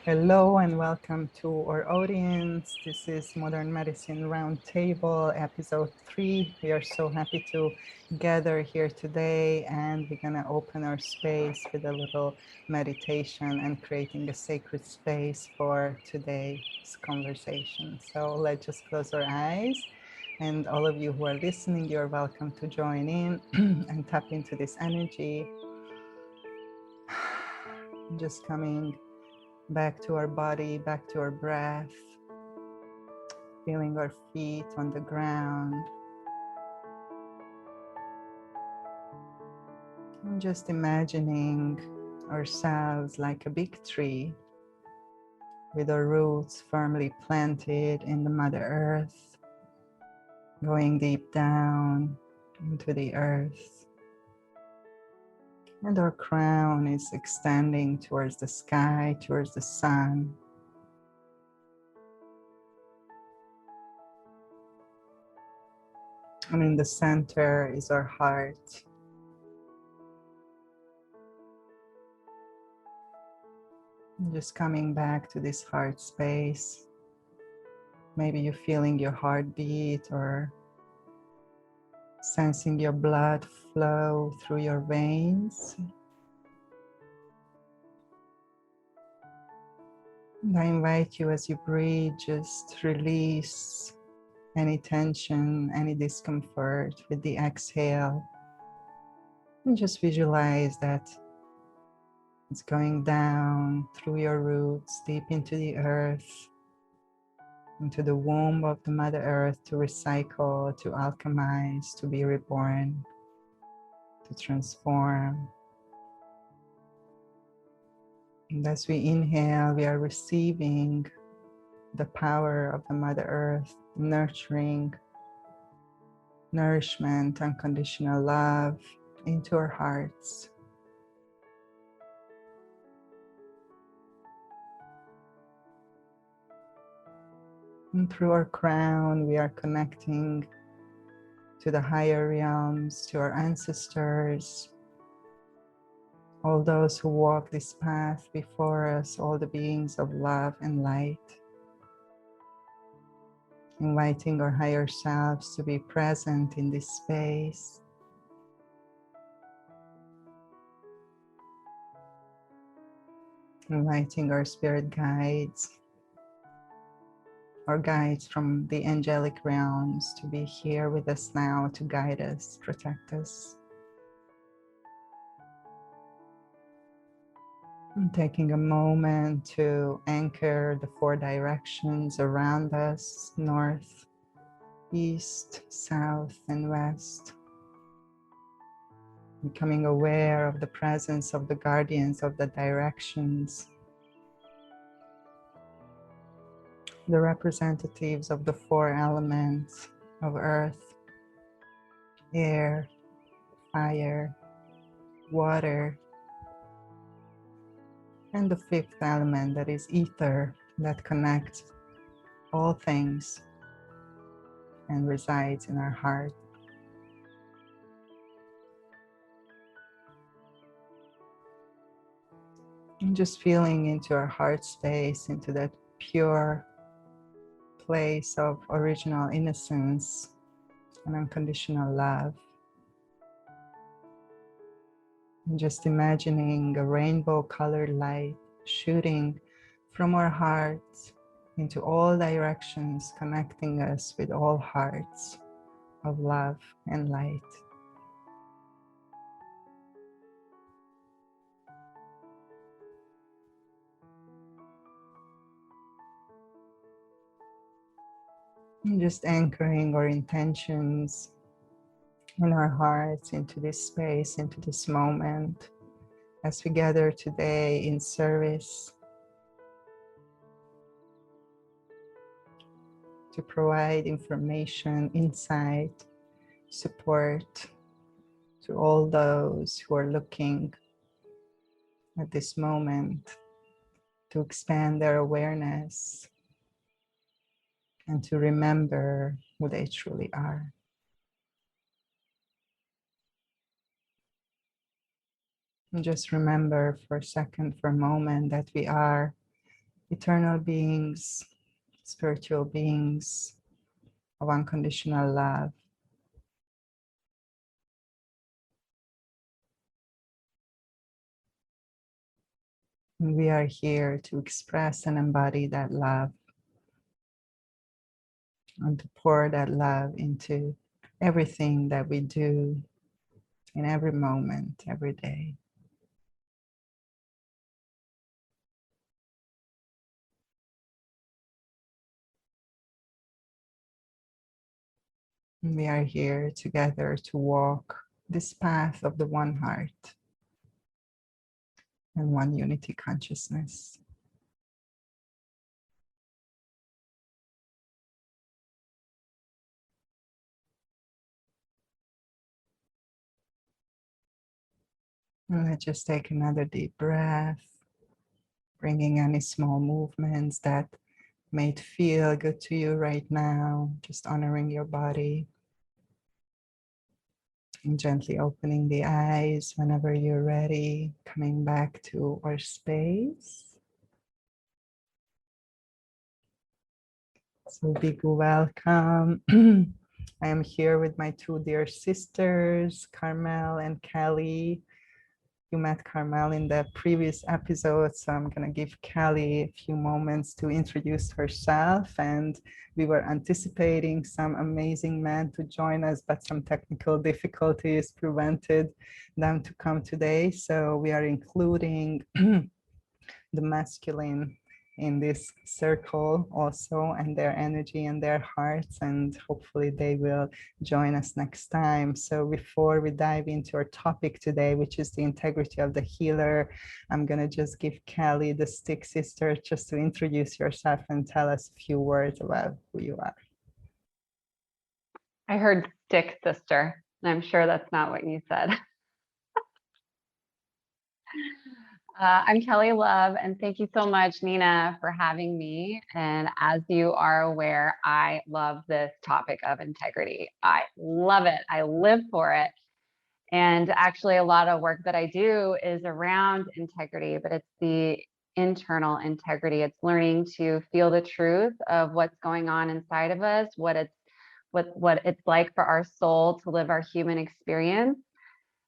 Hello and welcome to our audience. This is Modern Medicine Roundtable, episode 3. We are so happy to gather here today, and we're going to open our space with a little meditation and creating a sacred space for today's conversation. So let's just close our eyes. And all of you who are listening, you're welcome to join in and tap into this energy. Just coming back to our body, back to our breath, feeling our feet on the ground. And just imagining ourselves like a big tree with our roots firmly planted in the Mother Earth, going deep down into the earth. And our crown is extending towards the sky, towards the sun. And in the center is our heart. And just coming back to this heart space. Maybe you're feeling your heartbeat or sensing your blood flow through your veins. And I invite you, as you breathe, just release any tension, any discomfort with the exhale. And just visualize that it's going down through your roots, deep into the earth, into the womb of the Mother Earth, to recycle, to alchemize, to be reborn, to transform. And as we inhale, we are receiving the power of the Mother Earth, nurturing, nourishment, unconditional love into our hearts. And through our crown, we are connecting to the higher realms, to our ancestors, all those who walk this path before us, all the beings of love and light. Inviting our higher selves to be present in this space. Inviting our spirit guides, or guides from the angelic realms, to be here with us now to guide us, protect us. And taking a moment to anchor the 4 directions around us: north, east, south, and west. Becoming aware of the presence of the guardians of the directions, the representatives of the 4 elements of earth, air, fire, water, and the 5th element, that is ether, that connects all things and resides in our heart. And just feeling into our heart space, into that pure place of original innocence and unconditional love. And just imagining a rainbow colored light shooting from our hearts into all directions, connecting us with all hearts of love and light. And just anchoring our intentions in our hearts into this space, into this moment, as we gather today in service to provide information, insight, support to all those who are looking at this moment to expand their awareness and to remember who they truly are. And just remember for a second, for a moment, that we are eternal beings, spiritual beings of unconditional love. And we are here to express and embody that love and to pour that love into everything that we do in every moment, every day. And we are here together to walk this path of the one heart and one unity consciousness. And let's just take another deep breath, bringing any small movements that may feel good to you right now, just honoring your body. And gently opening the eyes whenever you're ready, coming back to our space. So big welcome. I am here with my two dear sisters, Carmel and Kelly. You met Carmel in the previous episode, so I'm gonna give Kelly a few moments to introduce herself. And we were anticipating some amazing men to join us, but some technical difficulties prevented them to come today. So we are including the masculine in this circle also, and their energy and their hearts, and hopefully they will join us next time. So before we dive into our topic today, which is the integrity of the healer, I'm gonna just give Kelly the stick sister just to introduce yourself and tell us a few words about who you are. I heard stick sister, and I'm sure that's not what you said. I'm Kelly Love, and thank you so much, Nina, for having me. And as you are aware, I love this topic of integrity. I love it. I live for it. And actually, a lot of work that I do is around integrity, but it's the internal integrity. It's learning to feel the truth of what's going on inside of us, what it's like for our soul to live our human experience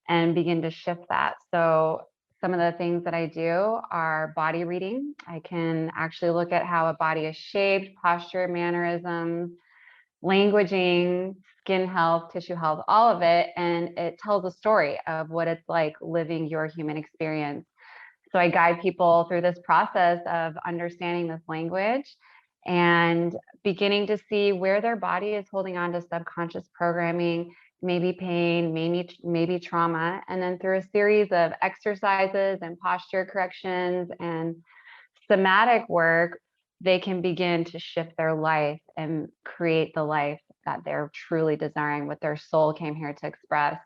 and begin to shift that. So some of the things that I do are body reading. I can actually look at how a body is shaped, posture, mannerisms, languaging, skin health, tissue health, all of it. And it tells a story of what it's like living your human experience. So I guide people through this process of understanding this language and beginning to see where their body is holding on to subconscious programming, maybe pain, maybe trauma. And then through a series of exercises and posture corrections and somatic work, they can begin to shift their life and create the life that they're truly desiring, what their soul came here to express.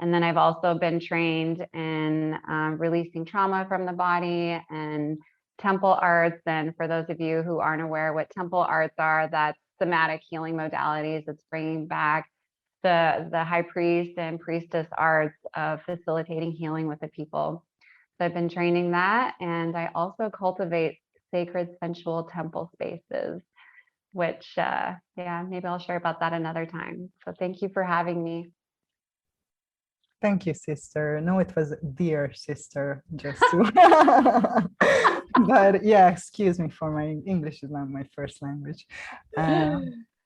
And then I've also been trained in releasing trauma from the body and temple arts. And for those of you who aren't aware what temple arts are, that's somatic healing modalities. It's bringing back the high priest and priestess arts of facilitating healing with the people. So I've been training that. And I also cultivate sacred sensual temple spaces, which, yeah, maybe I'll share about that another time. So thank you for having me. Thank you, sister. No, it was dear sister, just to. But yeah, excuse me for my English is not my first language.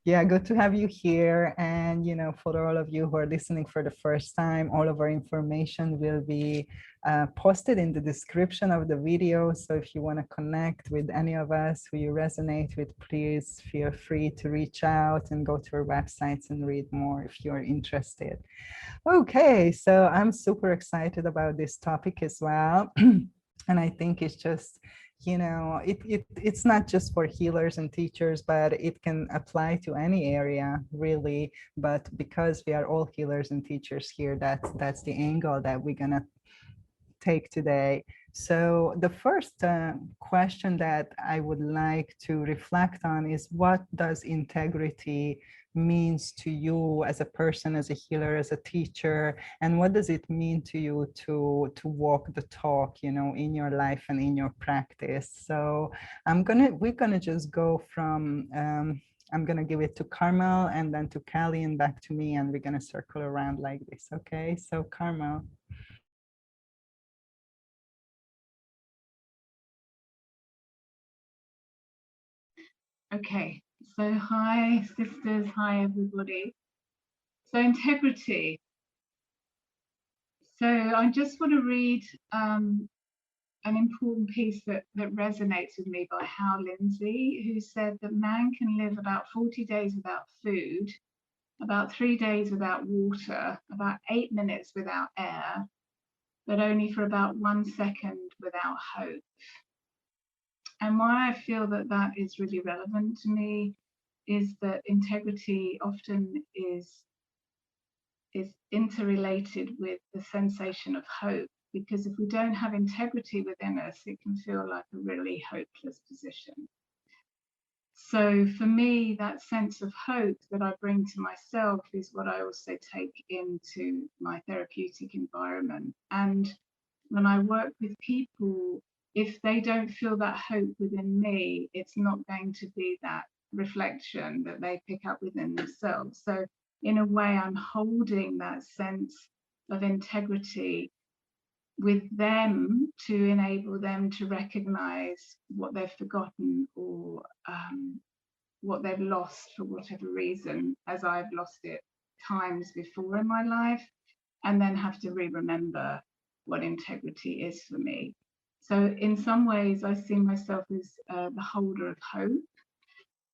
Yeah, good to have you here. And, you know, for all of you who are listening for the first time, all of our information will be posted in the description of the video. So if you want to connect with any of us who you resonate with, please feel free to reach out and go to our websites and read more if you're interested. Okay, so I'm super excited about this topic as well. And I think it's just, you know, it's not just for healers and teachers, but it can apply to any area really. But because we are all healers and teachers here, that's the angle that we're gonna take today. So the first question that I would like to reflect on is, what does integrity means to you as a person, as a healer, as a teacher, and what does it mean to you to walk the talk, you know, in your life and in your practice. So we're gonna just go from I'm gonna give it to Carmel and then to Kelly and back to me, and we're gonna circle around like this. Okay, so Carmel. Okay, so hi sisters, hi everybody. So integrity. So I just want to read an important piece that resonates with me by Hal Lindsey, who said that man can live about 40 days without food, about 3 days without water, about 8 minutes without air, but only for about 1 second without hope. And why I feel that that is really relevant to me is that integrity often is interrelated with the sensation of hope, because if we don't have integrity within us, it can feel like a really hopeless position. So for me, that sense of hope that I bring to myself is what I also take into my therapeutic environment. And when I work with people, if they don't feel that hope within me, it's not going to be that reflection that they pick up within themselves. So in a way, I'm holding that sense of integrity with them to enable them to recognize what they've forgotten or what they've lost for whatever reason, as I've lost it times before in my life, and then have to remember what integrity is for me. So in some ways, I see myself as the holder of hope,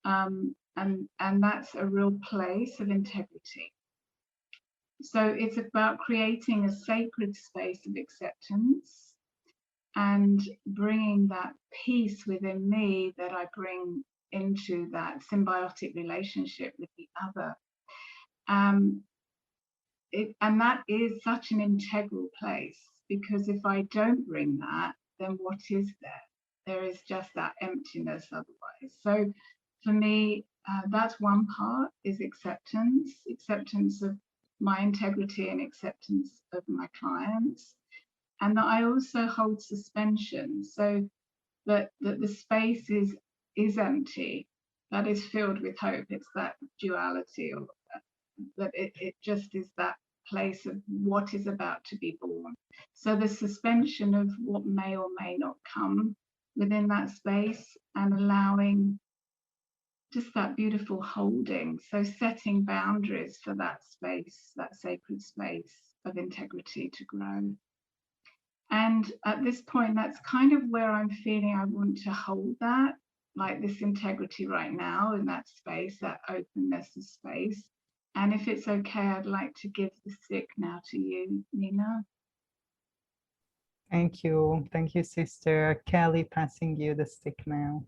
and that's a real place of integrity. So it's about creating a sacred space of acceptance and bringing that peace within me that I bring into that symbiotic relationship with the other. And that is such an integral place, because if I don't bring that, then what is there? There is just that emptiness otherwise. So for me, that's one part, is acceptance of my integrity and acceptance of my clients. And that I also hold suspension, so that the space is empty, that is filled with hope. It's that duality, or that it just is that place of what is about to be born. So the suspension of what may or may not come within that space, and allowing just that beautiful holding. So setting boundaries for that space, that sacred space of integrity to grow. And at this point, that's kind of where I'm feeling I want to hold that, like this integrity right now in that space, that openness of space. And if it's okay, I'd like to give the stick now to you, Nina. Thank you. Thank you, sister. Kelly, passing you the stick now.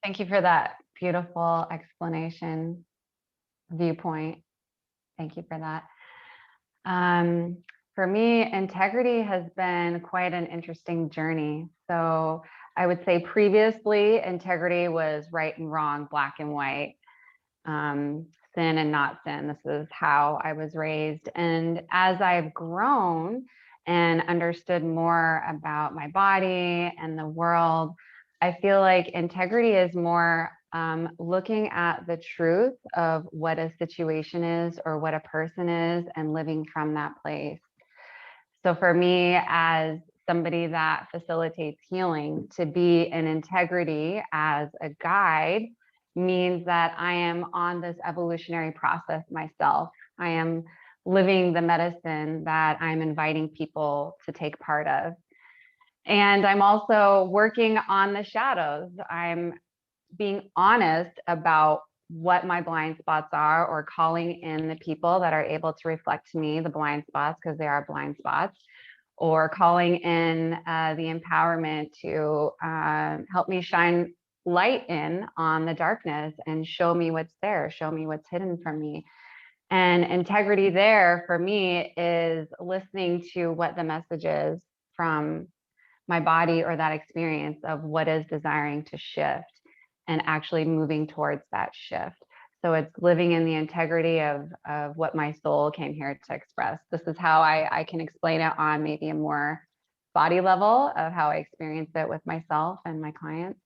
Thank you for that beautiful explanation, viewpoint. Thank you for that. For me, integrity has been quite an interesting journey. So I would say previously, integrity was right and wrong, black and white, sin and not sin. This is how I was raised. And as I've grown and understood more about my body and the world, I feel like integrity is more looking at the truth of what a situation is or what a person is and living from that place. So for me, as somebody that facilitates healing, to be in integrity as a guide means that I am on this evolutionary process myself. I am living the medicine that I'm inviting people to take part of. And I'm also working on the shadows. I'm being honest about what my blind spots are, or calling in the people that are able to reflect to me the blind spots, because they are blind spots, or calling in the empowerment to help me shine light in on the darkness and show me what's there, show me what's hidden from me. And integrity there for me is listening to what the message is from my body or that experience of what is desiring to shift. and actually moving towards that shift. So it's living in the integrity of what my soul came here to express. This is how I can explain it on maybe a more body level of how I experience it with myself and my clients.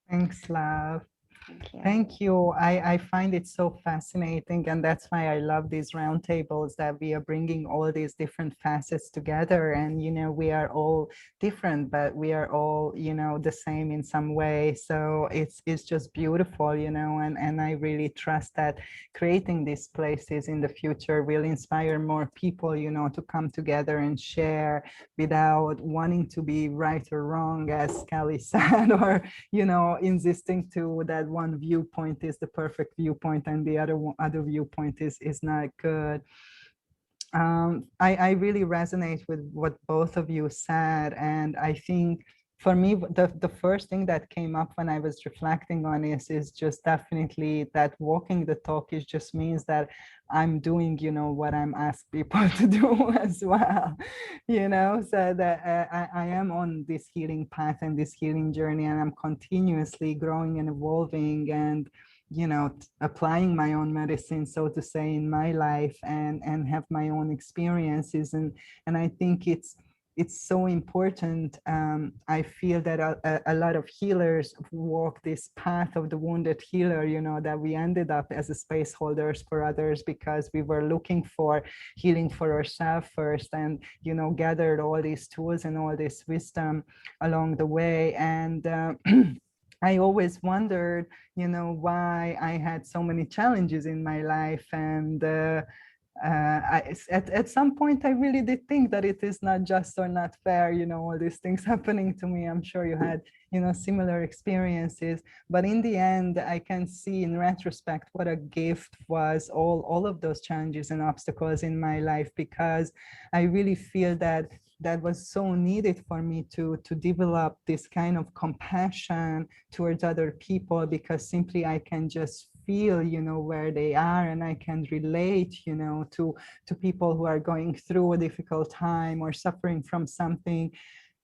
Thanks, love. Thank you. Thank you. I find it so fascinating, and that's why I love these roundtables, that we are bringing all these different facets together. And, you know, we are all different, but we are all, you know, the same in some way. So it's just beautiful, you know, and I really trust that creating these places in the future will inspire more people, you know, to come together and share without wanting to be right or wrong, as Kelly said, or, you know, insisting to that one viewpoint is the perfect viewpoint and the other viewpoint is not good. I really resonate with what both of you said, and I think for me the first thing that came up when I was reflecting on this is just definitely that walking the talk is just means that I'm doing, you know, what I'm asked people to do as well, you know, so that I am on this healing path and this healing journey, and I'm continuously growing and evolving and, you know, applying my own medicine, so to say, in my life, and have my own experiences. And I think it's so important. I feel that a lot of healers walk this path of the wounded healer, you know, that we ended up as a space holders for others because we were looking for healing for ourselves first, and, you know, gathered all these tools and all this wisdom along the way. And I always wondered, you know, why I had so many challenges in my life. And at some point, I really did think that it is not just or not fair, you know, all these things happening to me. I'm sure you had, you know, similar experiences. But in the end, I can see in retrospect what a gift was all of those challenges and obstacles in my life, because I really feel that that was so needed for me to develop this kind of compassion towards other people, because simply I can just feel, you know, where they are, and I can relate, you know, to people who are going through a difficult time or suffering from something.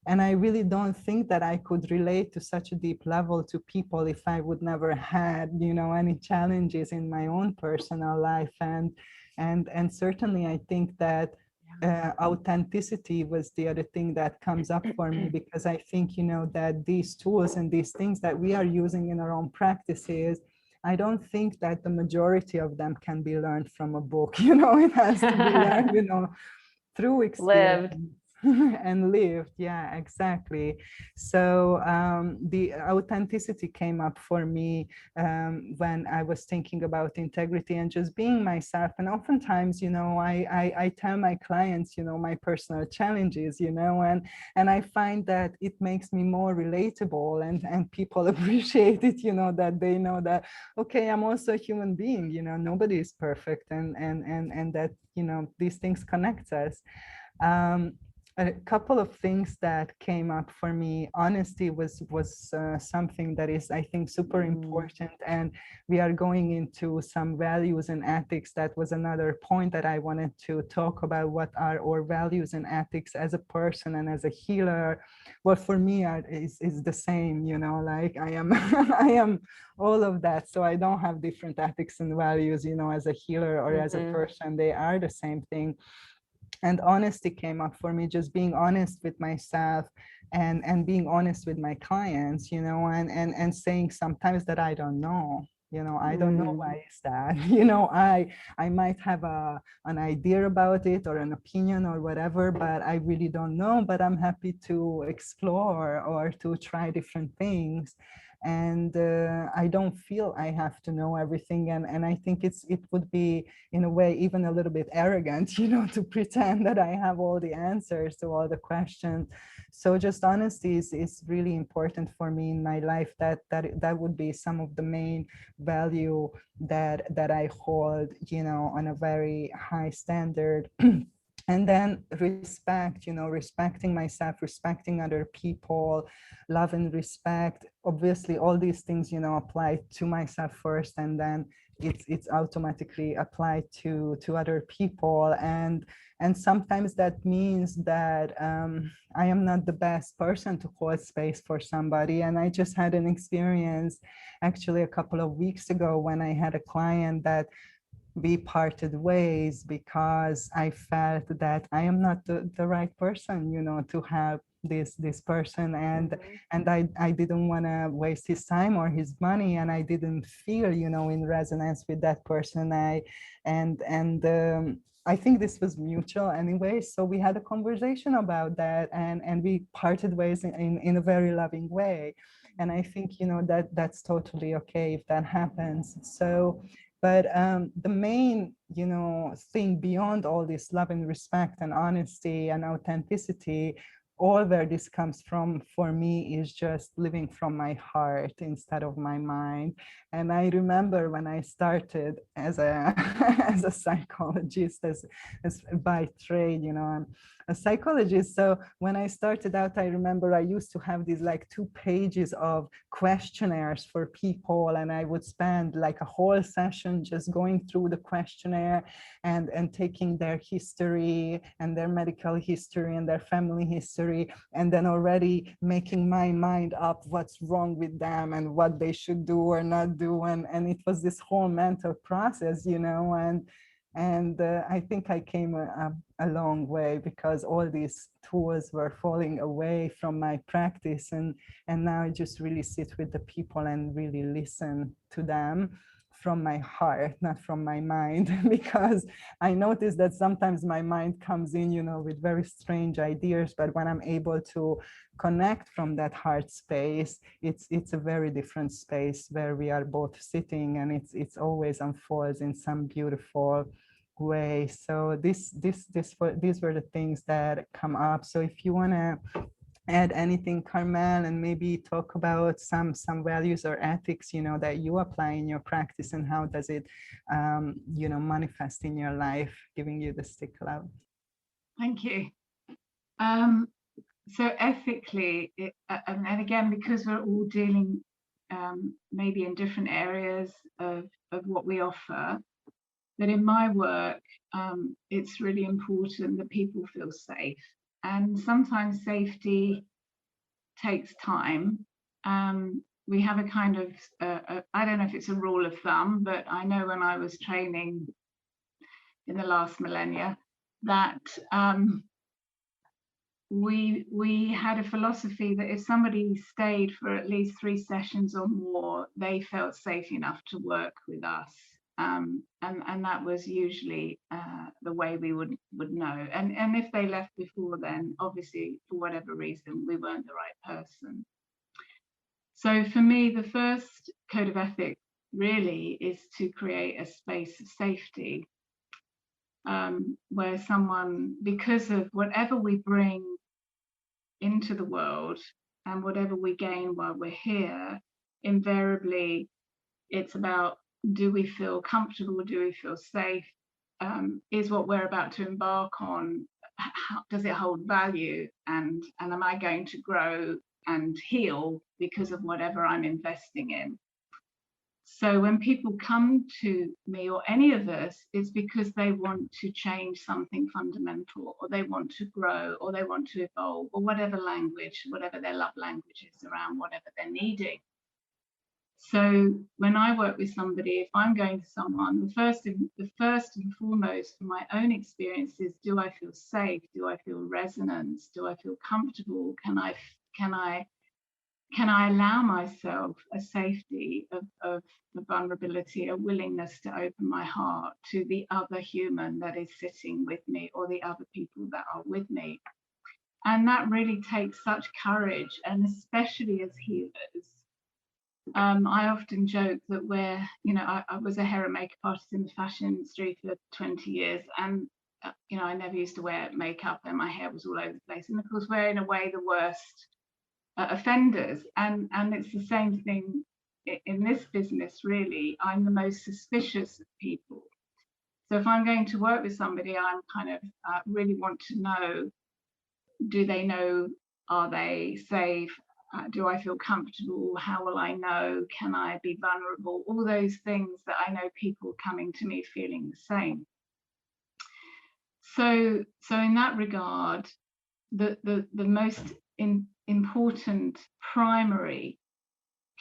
And I really don't think that I could relate to such a deep level to people if I would never had, you know, any challenges in my own personal life. And certainly I think that authenticity was the other thing that comes up for me, because I think, you know, that these tools and these things that we are using in our own practices, I don't think that the majority of them can be learned from a book. You know, it has to be learned, you know, through experience. Lived. And lived. Yeah, exactly. So the authenticity came up for me when I was thinking about integrity and just being myself. And oftentimes, you know, I tell my clients, you know, my personal challenges, you know, and I find that it makes me more relatable, and people appreciate it, you know, that they know that, okay, I'm also a human being, you know, nobody is perfect, and that, you know, these things connect us. Um, a couple of things that came up for me. Honesty was something that is, I think, super important, and we are going into some values and ethics. That was another point that I wanted to talk about. What are our values and ethics as a person and as a healer? Well, for me, is the same. You know, like I am, I am all of that. So I don't have different ethics and values. You know, as a healer or as a person, they are the same thing. And honesty came up for me, just being honest with myself, and being honest with my clients, you know, and saying sometimes that I don't know, you know, I don't know why is that. You know, I might have an idea about it or an opinion or whatever, but I really don't know. But I'm happy to explore or to try different things. And I don't feel I have to know everything. And I think it would be, in a way, even a little bit arrogant, you know, to pretend that I have all the answers to all the questions. So just honesty is really important for me in my life. That would be some of the main value that I hold, you know, on a very high standard. And then respect, you know, respecting myself, respecting other people, love and respect. Obviously, all these things, you know, apply to myself first, and then it's automatically applied to other people. And sometimes that means that I am not the best person to hold space for somebody. And I just had an experience actually a couple of weeks ago when I had a client that we parted ways because I felt that I am not the right person, to have this person, and I didn't want to waste his time or his money, and I didn't feel, in resonance with that person. I think this was mutual anyway. So we had a conversation about that, and we parted ways in a very loving way. And I think, that's totally okay if that happens. So, but the main, thing beyond all this love and respect and honesty and authenticity, all where this comes from for me is just living from my heart instead of my mind. And I remember when I started as a as a psychologist, as by trade, I'm a psychologist. So when I started out, I remember I used to have these like 2 pages of questionnaires for people, and I would spend like a whole session just going through the questionnaire and taking their history and their medical history and their family history, and then already making my mind up what's wrong with them and what they should do or not do. And it was this whole mental process, and I think I came a long way because all these tools were falling away from my practice, and now I just really sit with the people and really listen to them from my heart, not from my mind, because I notice that sometimes my mind comes in, with very strange ideas, but when I'm able to connect from that heart space, it's a very different space where we are both sitting, and it's always unfolds in some beautiful way. So these were the things that come up. So if you want to add anything, Carmel, and maybe talk about some values or ethics, that you apply in your practice, and how does it, manifest in your life, giving you the stick love. Thank you. So ethically, and again, because we're all dealing maybe in different areas of what we offer, that in my work, it's really important that people feel safe. And sometimes safety takes time. We have a kind of, I don't know if it's a rule of thumb, but I know when I was training in the last millennia that we had a philosophy that if somebody stayed for at least 3 sessions or more, they felt safe enough to work with us. And that was usually the way we would know. And if they left before then, obviously, for whatever reason, we weren't the right person. So for me, the first code of ethics really is to create a space of safety where someone, because of whatever we bring into the world and whatever we gain while we're here, invariably it's about, do we feel comfortable, do we feel safe, is what we're about to embark on, does it hold value, and am I going to grow and heal because of whatever I'm investing in. So when people come to me or any of us, it's because they want to change something fundamental, or they want to grow, or they want to evolve, or whatever language, whatever their love language is around whatever they're needing. So when I work with somebody, if I'm going to someone, the first and foremost for my own experience is, do I feel safe? Do I feel resonance? Do I feel comfortable? Can I allow myself a safety of vulnerability, a willingness to open my heart to the other human that is sitting with me, or the other people that are with me? And that really takes such courage, and especially as healers. I often joke that I was a hair and makeup artist in the fashion industry for 20 years, and I never used to wear makeup, and my hair was all over the place. And of course, we're in a way the worst offenders, and it's the same thing in this business. Really, I'm the most suspicious of people. So if I'm going to work with somebody, I'm kind of really want to know, do they know, are they safe, do I feel comfortable? How will I know? Can I be vulnerable? All those things that I know people coming to me feeling the same. So in that regard, the most important primary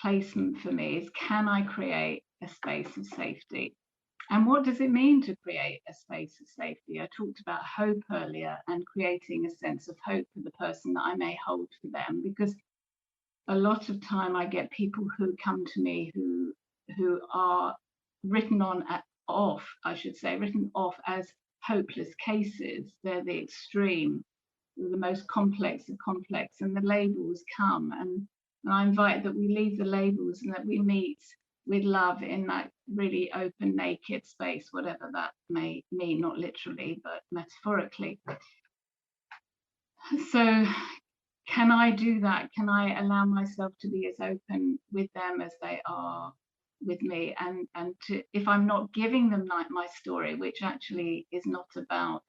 placement for me is, can I create a space of safety? And what does it mean to create a space of safety? I talked about hope earlier, and creating a sense of hope for the person that I may hold for them, because a lot of time I get people who come to me who are written off as hopeless cases. They're the extreme, the most complex of complex, and the labels come, and I invite that we leave the labels and that we meet with love in that really open, naked space, whatever that may mean, not literally, but metaphorically. So can I do that? Can I allow myself to be as open with them as they are with me? And to, if I'm not giving them like my story, which actually is not about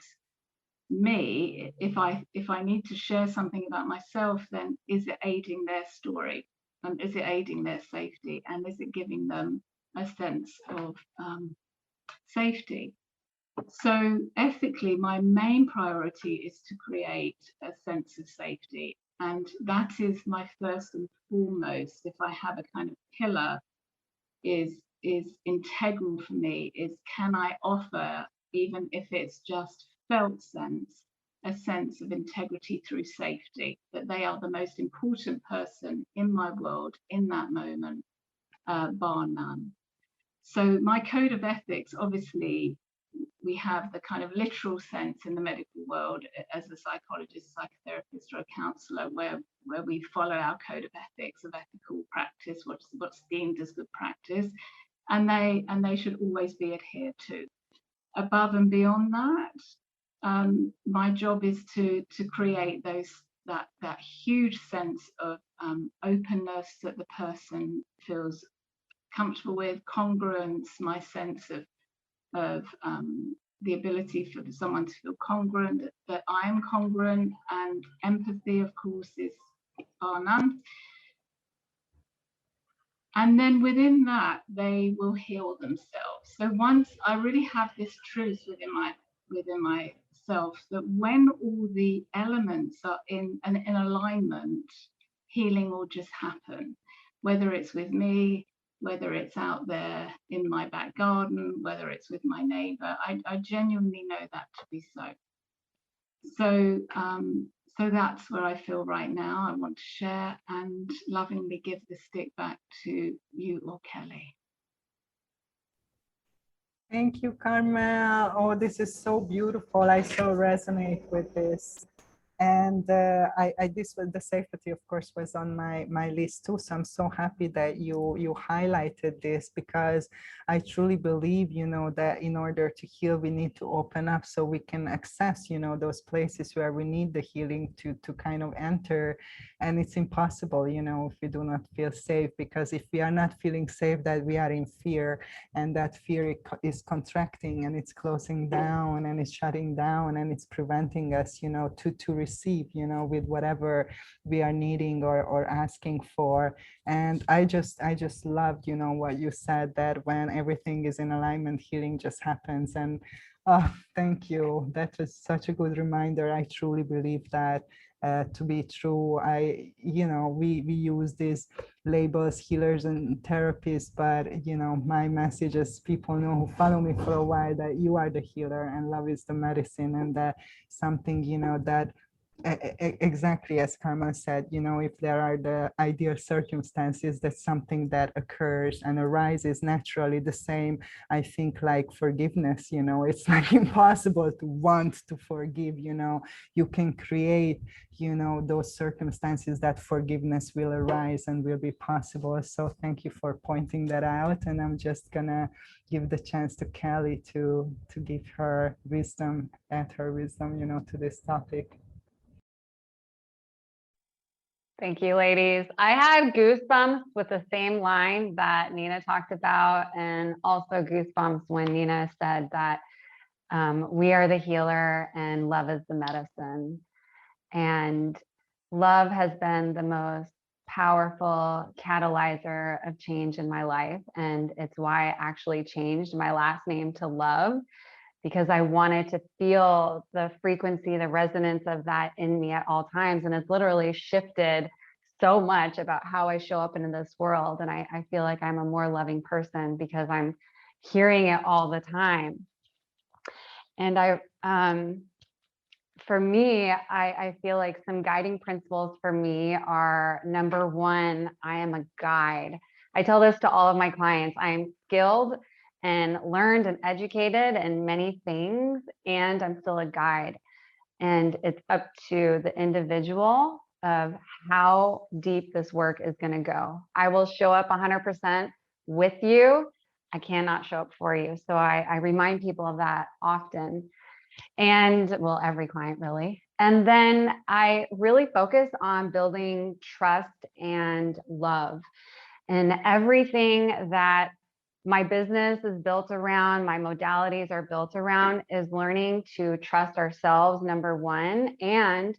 me, if I need to share something about myself, then is it aiding their story? And is it aiding their safety? And is it giving them a sense of safety? So ethically, my main priority is to create a sense of safety. And that is my first and foremost. If I have a kind of pillar, is integral for me, is can I offer, even if it's just felt sense, a sense of integrity through safety, that they are the most important person in my world in that moment, bar none. So my code of ethics, obviously, we have the kind of literal sense in the medical world as a psychologist, psychotherapist, or a counselor, where we follow our code of ethics, of ethical practice, what's deemed as good practice, and they should always be adhered to. Above and beyond that, my job is to create that huge sense of openness that the person feels comfortable with, congruence, my sense of the ability for someone to feel congruent, that I am congruent, and empathy, of course, is bar none. And then within that, they will heal themselves. So once I really have this truth within myself, that when all the elements are in alignment, healing will just happen, whether it's with me, whether it's out there in my back garden, whether it's with my neighbor. I genuinely know that to be so. So that's where I feel right now. I want to share and lovingly give the stick back to you or Kelly. Thank you, Carmel. Oh, this is so beautiful. I so resonate with this. And this was the safety, of course, was on my list too. So I'm so happy that you highlighted this, because I truly believe, that in order to heal, we need to open up so we can access, those places where we need the healing to kind of enter. And it's impossible, if we do not feel safe, because if we are not feeling safe, that we are in fear, and that fear is contracting, and it's closing down, and it's shutting down, and it's preventing us, to receive, with whatever we are needing or asking for. And I just loved, what you said, that when everything is in alignment, healing just happens. And thank you. That was such a good reminder. I truly believe that to be true. We use these labels, healers and therapists, but my message is, people know who follow me for a while, that you are the healer and love is the medicine, and that something, that exactly as Carmen said, if there are the ideal circumstances, that's something that occurs and arises naturally. The same, I think, like forgiveness, it's like impossible to want to forgive, you can create, those circumstances that forgiveness will arise and will be possible. So thank you for pointing that out. And I'm just gonna give the chance to Kelly to give her wisdom, add her wisdom, to this topic. Thank you, ladies. I had goosebumps with the same line that Nina talked about, and also goosebumps when Nina said that we are the healer and love is the medicine. And love has been the most powerful catalyzer of change in my life. And it's why I actually changed my last name to Love, because I wanted to feel the frequency, the resonance of that in me at all times. And it's literally shifted so much about how I show up into this world. And I feel like I'm a more loving person because I'm hearing it all the time. And for me, I feel like some guiding principles for me are, number one, I am a guide. I tell this to all of my clients. I'm skilled and learned and educated in many things, and I'm still a guide. And it's up to the individual of how deep this work is going to go. I will show up 100% with you. I cannot show up for you. So I remind people of that often. And well, every client really. And then I really focus on building trust and love. And everything that my business is built around, my modalities are built around, is learning to trust ourselves, number one, and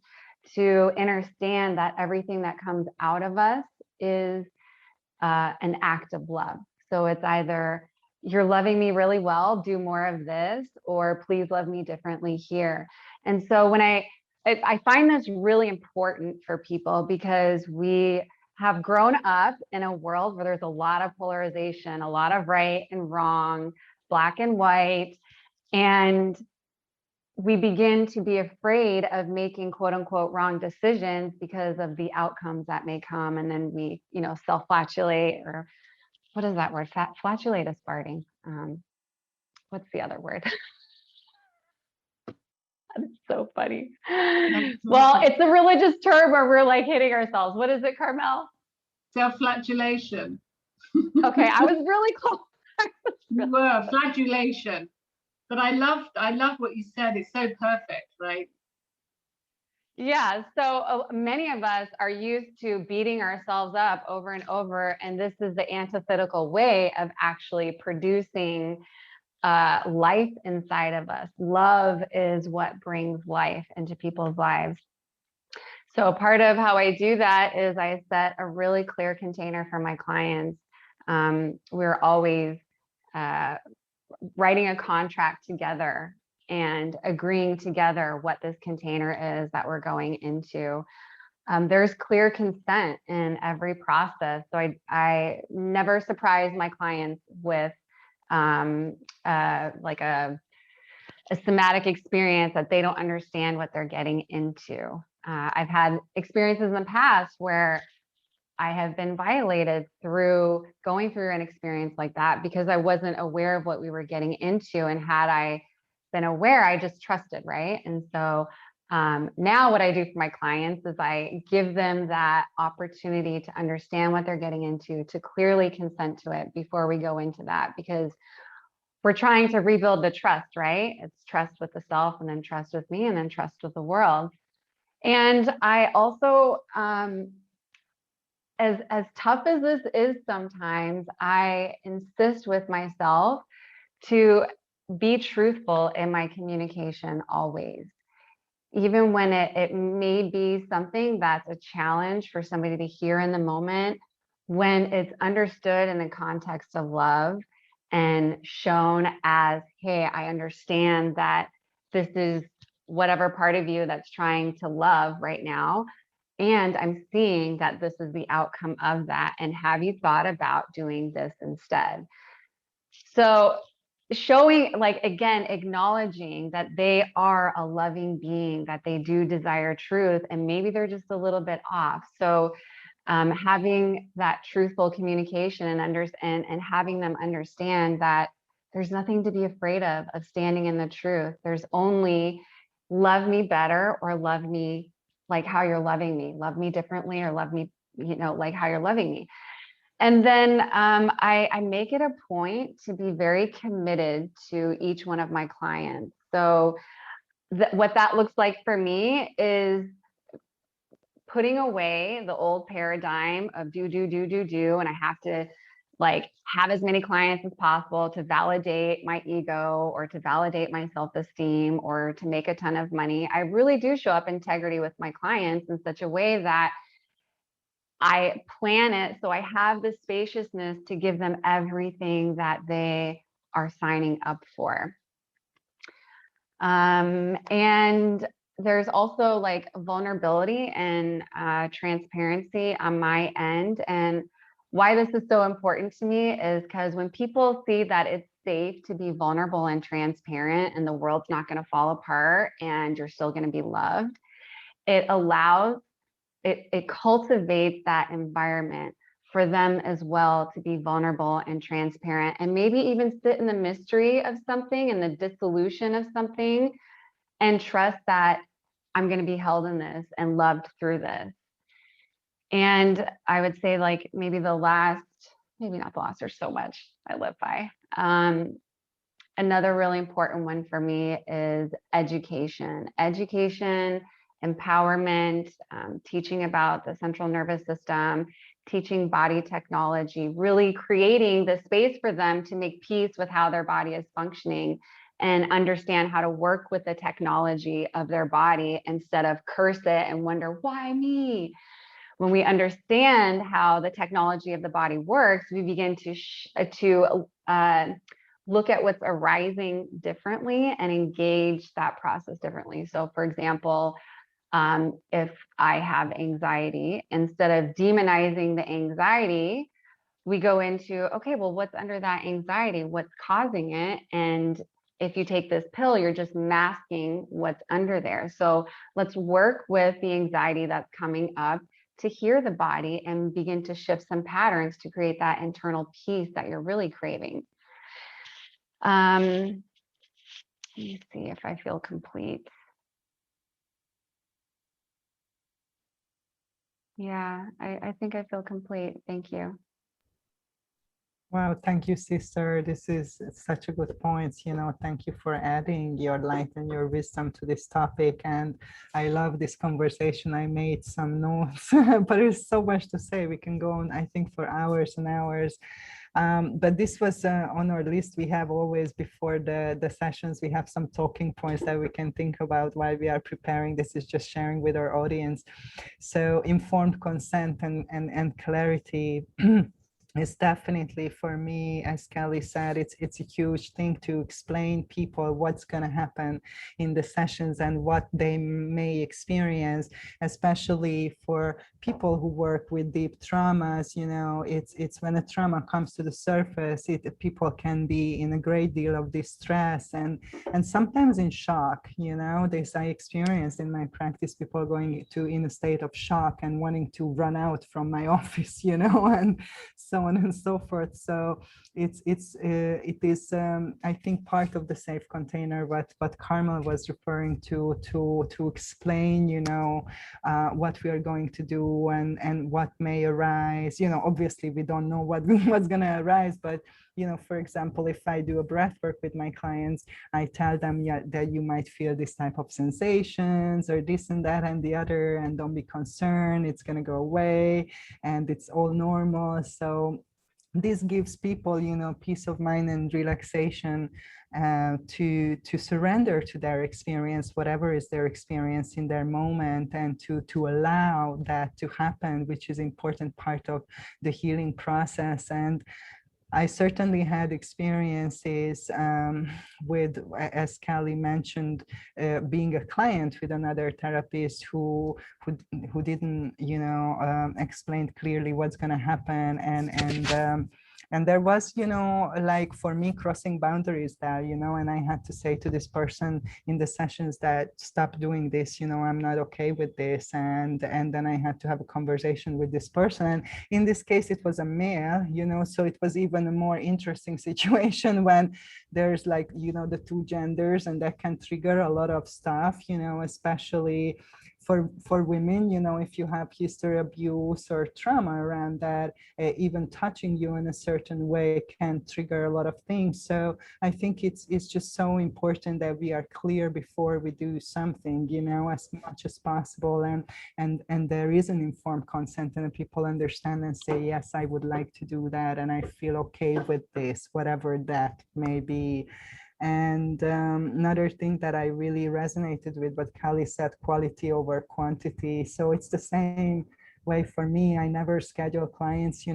to understand that everything that comes out of us is an act of love. So it's either, you're loving me really well, do more of this, or please love me differently here. And so when I find this really important for people, because we have grown up in a world where there's a lot of polarization, a lot of right and wrong, black and white, and we begin to be afraid of making quote unquote wrong decisions because of the outcomes that may come. And then we, self-flatulate, or what is that word? Flatulate is farting. What's the other word? That's so funny. Well, it's a religious term where we're like hitting ourselves. What is it, Carmel? Self-flagellation. Okay, I was really close. You were flagellation. But I love what you said. It's so perfect, right? Yeah, so many of us are used to beating ourselves up over and over, and this is the antithetical way of actually producing life inside of us. Love is what brings life into people's lives. So part of how I do that is I set a really clear container for my clients. We're always writing a contract together and agreeing together what this container is that we're going into. There's clear consent in every process. So I never surprise my clients with like a somatic experience that they don't understand what they're getting into. I've had experiences in the past where I have been violated through going through an experience like that because I wasn't aware of what we were getting into. And had I been aware, I just trusted, right? And so now what I do for my clients is I give them that opportunity to understand what they're getting into, to clearly consent to it before we go into that, because we're trying to rebuild the trust, right? It's trust with the self, and then trust with me, and then trust with the world. And I also, as tough as this is sometimes, I insist with myself to be truthful in my communication always. Even when it may be something that's a challenge for somebody to hear in the moment, when it's understood in the context of love and shown as, hey, I understand that this is whatever part of you that's trying to love right now. And I'm seeing that this is the outcome of that. And have you thought about doing this instead? So showing, like, again, acknowledging that they are a loving being, that they do desire truth, and maybe they're just a little bit off. So having that truthful communication and having them understand that there's nothing to be afraid of standing in the truth. There's only love me better, or love me like how you're loving me, love me differently, or love me, like how you're loving me. And then I make it a point to be very committed to each one of my clients. So what that looks like for me is putting away the old paradigm of do, and I have to like have as many clients as possible to validate my ego, or to validate my self-esteem, or to make a ton of money. I really do show up integrity with my clients in such a way that I plan it so I have the spaciousness to give them everything that they are signing up for. And there's also like vulnerability and transparency on my end. And why this is so important to me is because when people see that it's safe to be vulnerable and transparent and the world's not going to fall apart and you're still going to be loved, it allows, it cultivates that environment for them as well to be vulnerable and transparent, and maybe even sit in the mystery of something and the dissolution of something and trust that I'm going to be held in this and loved through this. And I would say, like, maybe the last, maybe not the last, there's so much I live by. Another really important one for me is education. Education, empowerment, teaching about the central nervous system, teaching body technology, really creating the space for them to make peace with how their body is functioning and understand how to work with the technology of their body instead of curse it and wonder, why me? When we understand how the technology of the body works, we begin to look at what's arising differently and engage that process differently. So for example, if I have anxiety, instead of demonizing the anxiety, we go into, okay, well, what's under that anxiety? What's causing it? And if you take this pill, you're just masking what's under there. So let's work with the anxiety that's coming up to hear the body and begin to shift some patterns to create that internal peace that you're really craving. Let me see if I feel complete. Yeah, I think I feel complete. Thank you. Wow, thank you, sister. This is such a good point. You know, thank you for adding your light and your wisdom to this topic. And I love this conversation. I made some notes, but there's so much to say. We can go on, I think, for hours and hours. But this was on our list. We have always, before the sessions, we have some talking points that we can think about while we are preparing. This is just sharing with our audience. So informed consent and clarity is definitely, for me, as Kelly said, it's a huge thing to explain people what's going to happen in the sessions and what they may experience, especially for people who work with deep traumas. You know, it's when a trauma comes to the surface, people can be in a great deal of distress and sometimes in shock. You know, this I experienced in my practice, people going in a state of shock and wanting to run out from my office, you know, and so on and so forth. So it is I think part of the safe container what Carmel was referring to explain, you know, what we are going to do and what may arise. You know, obviously we don't know what's going to arise, but you know, for example, if I do a breath work with my clients, I tell them, yeah, that you might feel this type of sensations or this and that and the other, and don't be concerned, it's going to go away and it's all normal. So this gives people, you know, peace of mind and relaxation to surrender to their experience, whatever is their experience in their moment, and to allow that to happen, which is important part of the healing process. And I certainly had experiences with, as Kelly mentioned, being a client with another therapist who didn't, you know, explain clearly what's going to happen, and there was, you know, like for me, crossing boundaries there, you know, and I had to say to this person in the sessions that stop doing this, you know, I'm not okay with this, and then I had to have a conversation with this person. And in this case, it was a male, you know, so it was even a more interesting situation when there's like, you know, the two genders, and that can trigger a lot of stuff, you know, especially for women, you know, if you have history abuse or trauma around that, even touching you in a certain way can trigger a lot of things. So I think it's just so important that we are clear before we do something, you know, as much as possible, and there is an informed consent, and people understand and say, yes, I would like to do that, and I feel okay with this, whatever that may be. And another thing that I really resonated with what Kali said, quality over quantity. So it's the same way for me. I never schedule clients,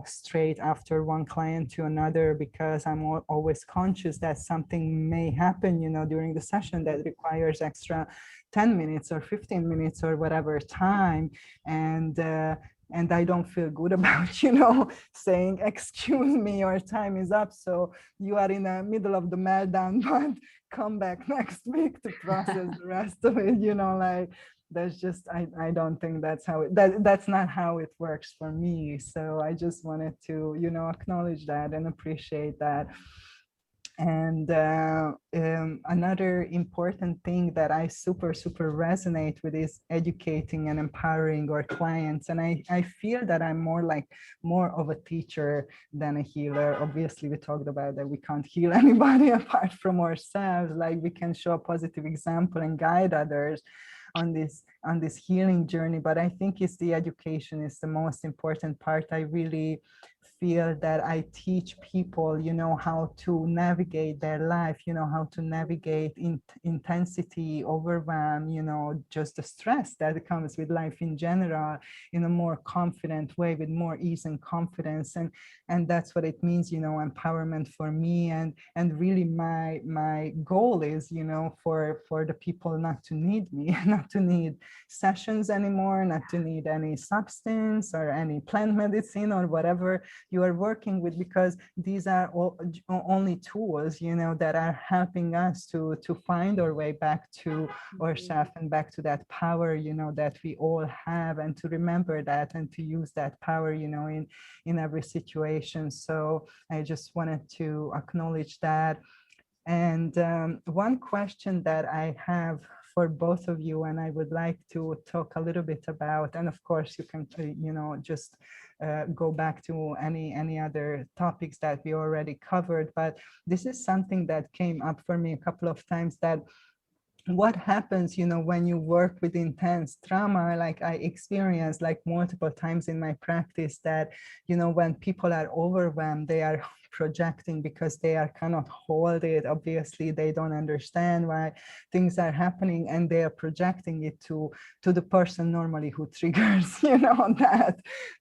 straight after one client to another, because I'm always conscious that something may happen, during the session that requires extra 10 minutes or 15 minutes or whatever time. And I don't feel good about, saying, excuse me, your time is up. So you are in the middle of the meltdown, but come back next week to process the rest of it, like that's just, I don't think that's how that's not how it works for me. So I just wanted to, acknowledge that and appreciate that. And another important thing that I super resonate with is educating and empowering our clients. And I feel that I'm more of a teacher than a healer. Obviously, we talked about that we can't heal anybody apart from ourselves. Like, we can show a positive example and guide others on this healing journey, but I think it's the education is the most important part. I really feel that I teach people, how to navigate their life, how to navigate intensity, overwhelm, just the stress that comes with life in general, in a more confident way, with more ease and confidence. And that's what it means, empowerment for me. And really my goal is, for the people not to need me, not to need sessions anymore, not to need any substance or any plant medicine or whatever you are working with, because these are only tools, that are helping us to find our way back to ourselves and back to that power, that we all have, and to remember that and to use that power, in every situation. So I just wanted to acknowledge that. And one question that I have for both of you, and I would like to talk a little bit about, and of course you can, just go back to any other topics that we already covered, but this is something that came up for me a couple of times, that what happens, when you work with intense trauma, like I experienced like multiple times in my practice, that, when people are overwhelmed, they are projecting because they cannot hold it. Obviously, they don't understand why things are happening, and they are projecting it to the person normally who triggers, that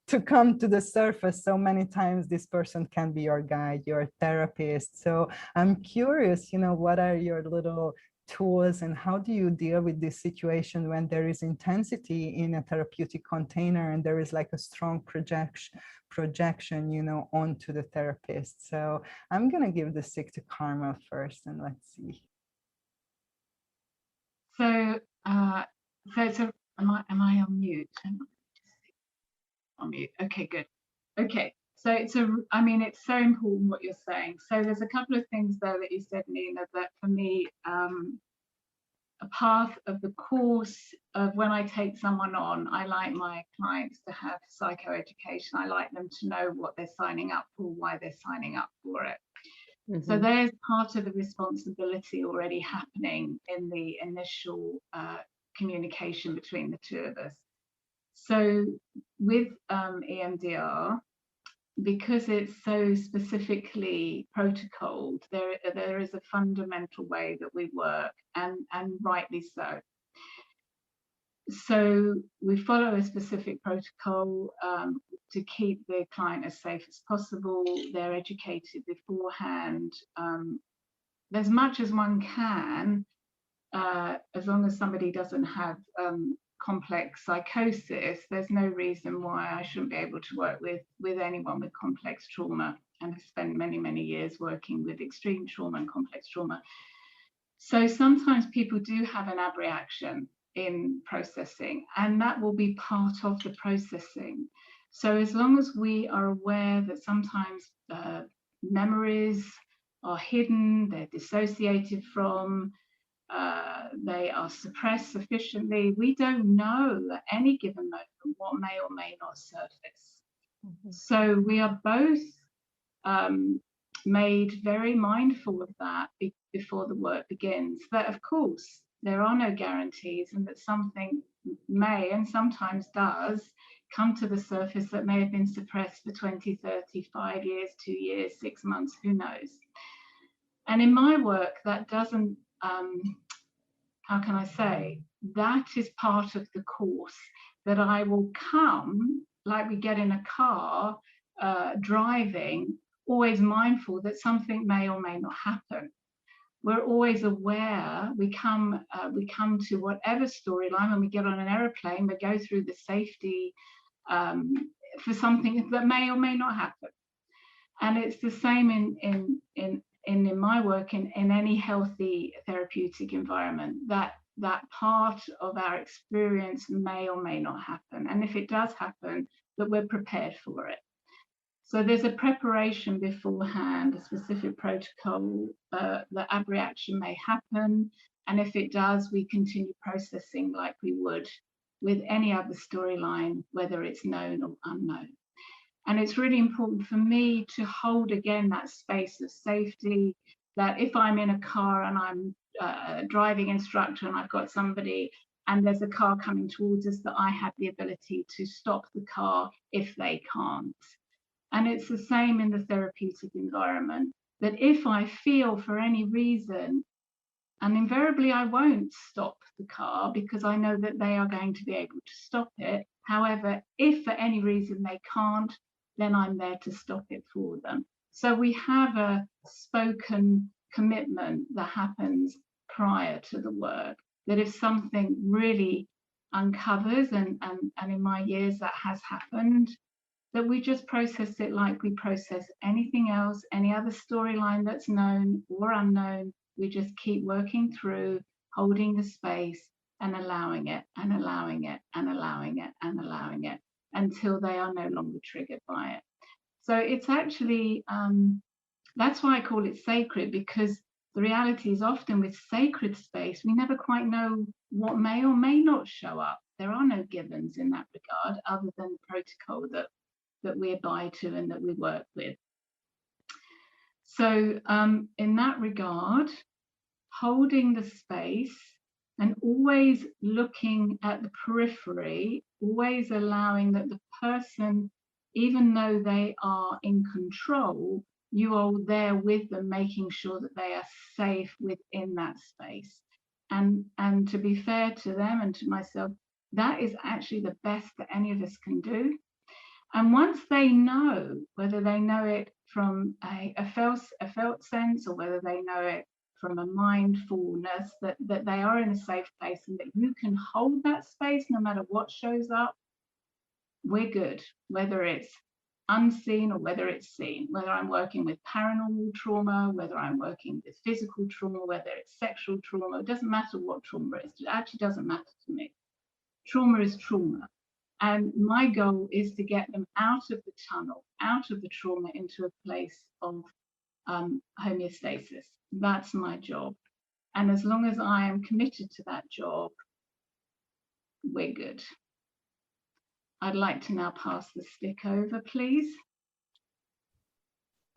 to come to the surface. So many times this person can be your guide, your therapist. So I'm curious, what are your little tools, and how do you deal with this situation when there is intensity in a therapeutic container and there is like a strong projection, onto the therapist? So I'm going to give the stick to Carmel first, and let's see. So, am I on mute? On mute. Okay, good. Okay. So it's so important what you're saying. So there's a couple of things there that you said, Nina, that for me, a part of the course of when I take someone on, I like my clients to have psychoeducation. I like them to know what they're signing up for, why they're signing up for it. Mm-hmm. So there's part of the responsibility already happening in the initial communication between the two of us. So with EMDR, because it's so specifically protocoled, there is a fundamental way that we work, and rightly so. So we follow a specific protocol to keep the client as safe as possible. They're educated beforehand, as much as one can, as long as somebody doesn't have complex psychosis. There's no reason why I shouldn't be able to work with anyone with complex trauma, and have spent many years working with extreme trauma and complex trauma. So sometimes people do have an abreaction in processing, and that will be part of the processing. So as long as we are aware that sometimes memories are hidden, they're dissociated from, they are suppressed sufficiently, we don't know at any given moment what may or may not surface. Mm-hmm. So we are both made very mindful of that before the work begins. That, of course, there are no guarantees, and that something may, and sometimes does, come to the surface that may have been suppressed for 20, 30, 5 years, 2 years, 6 months, who knows. And in my work, that doesn't, how can I say, that is part of the course. that I will come, like we get in a car, driving, always mindful that something may or may not happen. We're always aware. We come to whatever storyline. When we get on an aeroplane, we go through the safety for something that may or may not happen. And it's the same in my work in any healthy therapeutic environment, that part of our experience may or may not happen. And if it does happen, that we're prepared for it. So there's a preparation beforehand, a specific protocol that abreaction may happen. And if it does, we continue processing like we would with any other storyline, whether it's known or unknown. And it's really important for me to hold again that space of safety, that if I'm in a car and I'm a driving instructor and I've got somebody and there's a car coming towards us, that I have the ability to stop the car if they can't. And it's the same in the therapeutic environment, that if I feel for any reason, and invariably I won't stop the car because I know that they are going to be able to stop it. However, if for any reason they can't, then I'm there to stop it for them. So we have a spoken commitment that happens prior to the work, that if something really uncovers, and in my years that has happened, that we just process it like we process anything else, any other storyline that's known or unknown. We just keep working through, holding the space and allowing it and allowing it and allowing it and allowing it until they are no longer triggered by it. So it's actually, that's why I call it sacred, because the reality is often with sacred space, we never quite know what may or may not show up. There are no givens in that regard other than the protocol that we abide to and that we work with. So in that regard, holding the space and always looking at the periphery, always allowing that the person, even though they are in control, you are there with them, making sure that they are safe within that space. And to be fair to them and to myself, that is actually the best that any of us can do. And once they know, whether they know it from a felt sense or whether they know it from a mindfulness, that they are in a safe place and that you can hold that space no matter what shows up, we're good. Whether it's unseen or whether it's seen, whether I'm working with paranormal trauma, whether I'm working with physical trauma, whether it's sexual trauma, it doesn't matter what trauma is. It actually doesn't matter to me. Trauma is trauma. And my goal is to get them out of the tunnel, out of the trauma, into a place of homeostasis. That's my job. And as long as I am committed to that job, we're good. I'd like to now pass the stick over, please.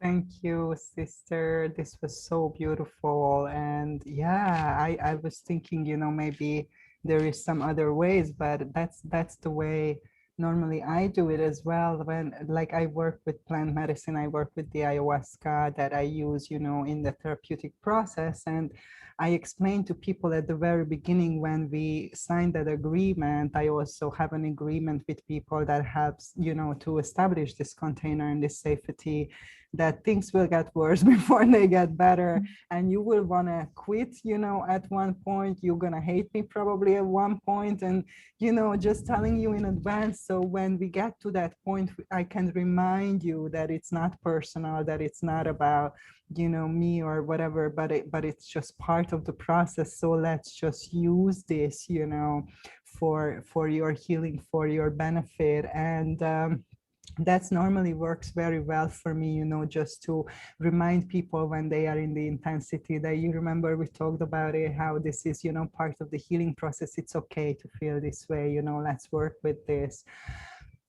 Thank you, sister. This was so beautiful. And yeah, I was thinking, maybe there is some other ways, but that's the way normally I do it as well. When like I work with plant medicine, I work with the ayahuasca that I use, in the therapeutic process. And I explained to people at the very beginning when we signed that agreement, I also have an agreement with people that helps, to establish this container and this safety, that things will get worse before they get better, and you will want to quit, at one point. You're going to hate me probably at one point, and, just telling you in advance. So when we get to that point, I can remind you that it's not personal, that it's not about, me or whatever, but it's just part of the process. So let's just use this, for your healing, for your benefit. And that's normally works very well for me, just to remind people when they are in the intensity, that you remember we talked about it, how this is, part of the healing process. It's okay to feel this way, let's work with this.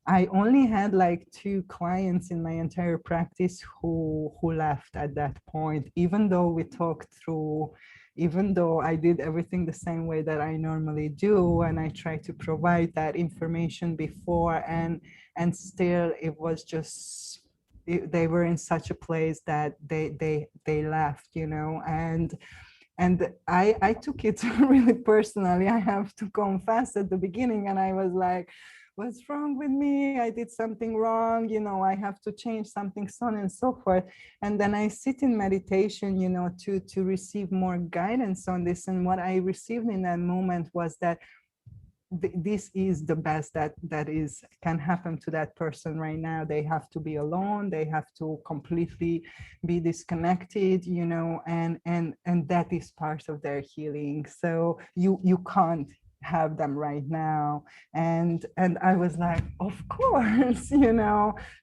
I only had like 2 clients in my entire practice who left at that point, even though we talked through, even though I did everything the same way that I normally do, and I tried to provide that information before, and still it was just, they were in such a place that they left, and and I took it really personally. I have to confess at the beginning, and I was like, what's wrong with me? I did something wrong, I have to change something, so on and so forth. And then I sit in meditation, to receive more guidance on this. And what I received in that moment was that this is the best that is can happen to that person right now. They have to be alone, they have to completely be disconnected, and that is part of their healing. So you can't have them right now. And I was like, of course.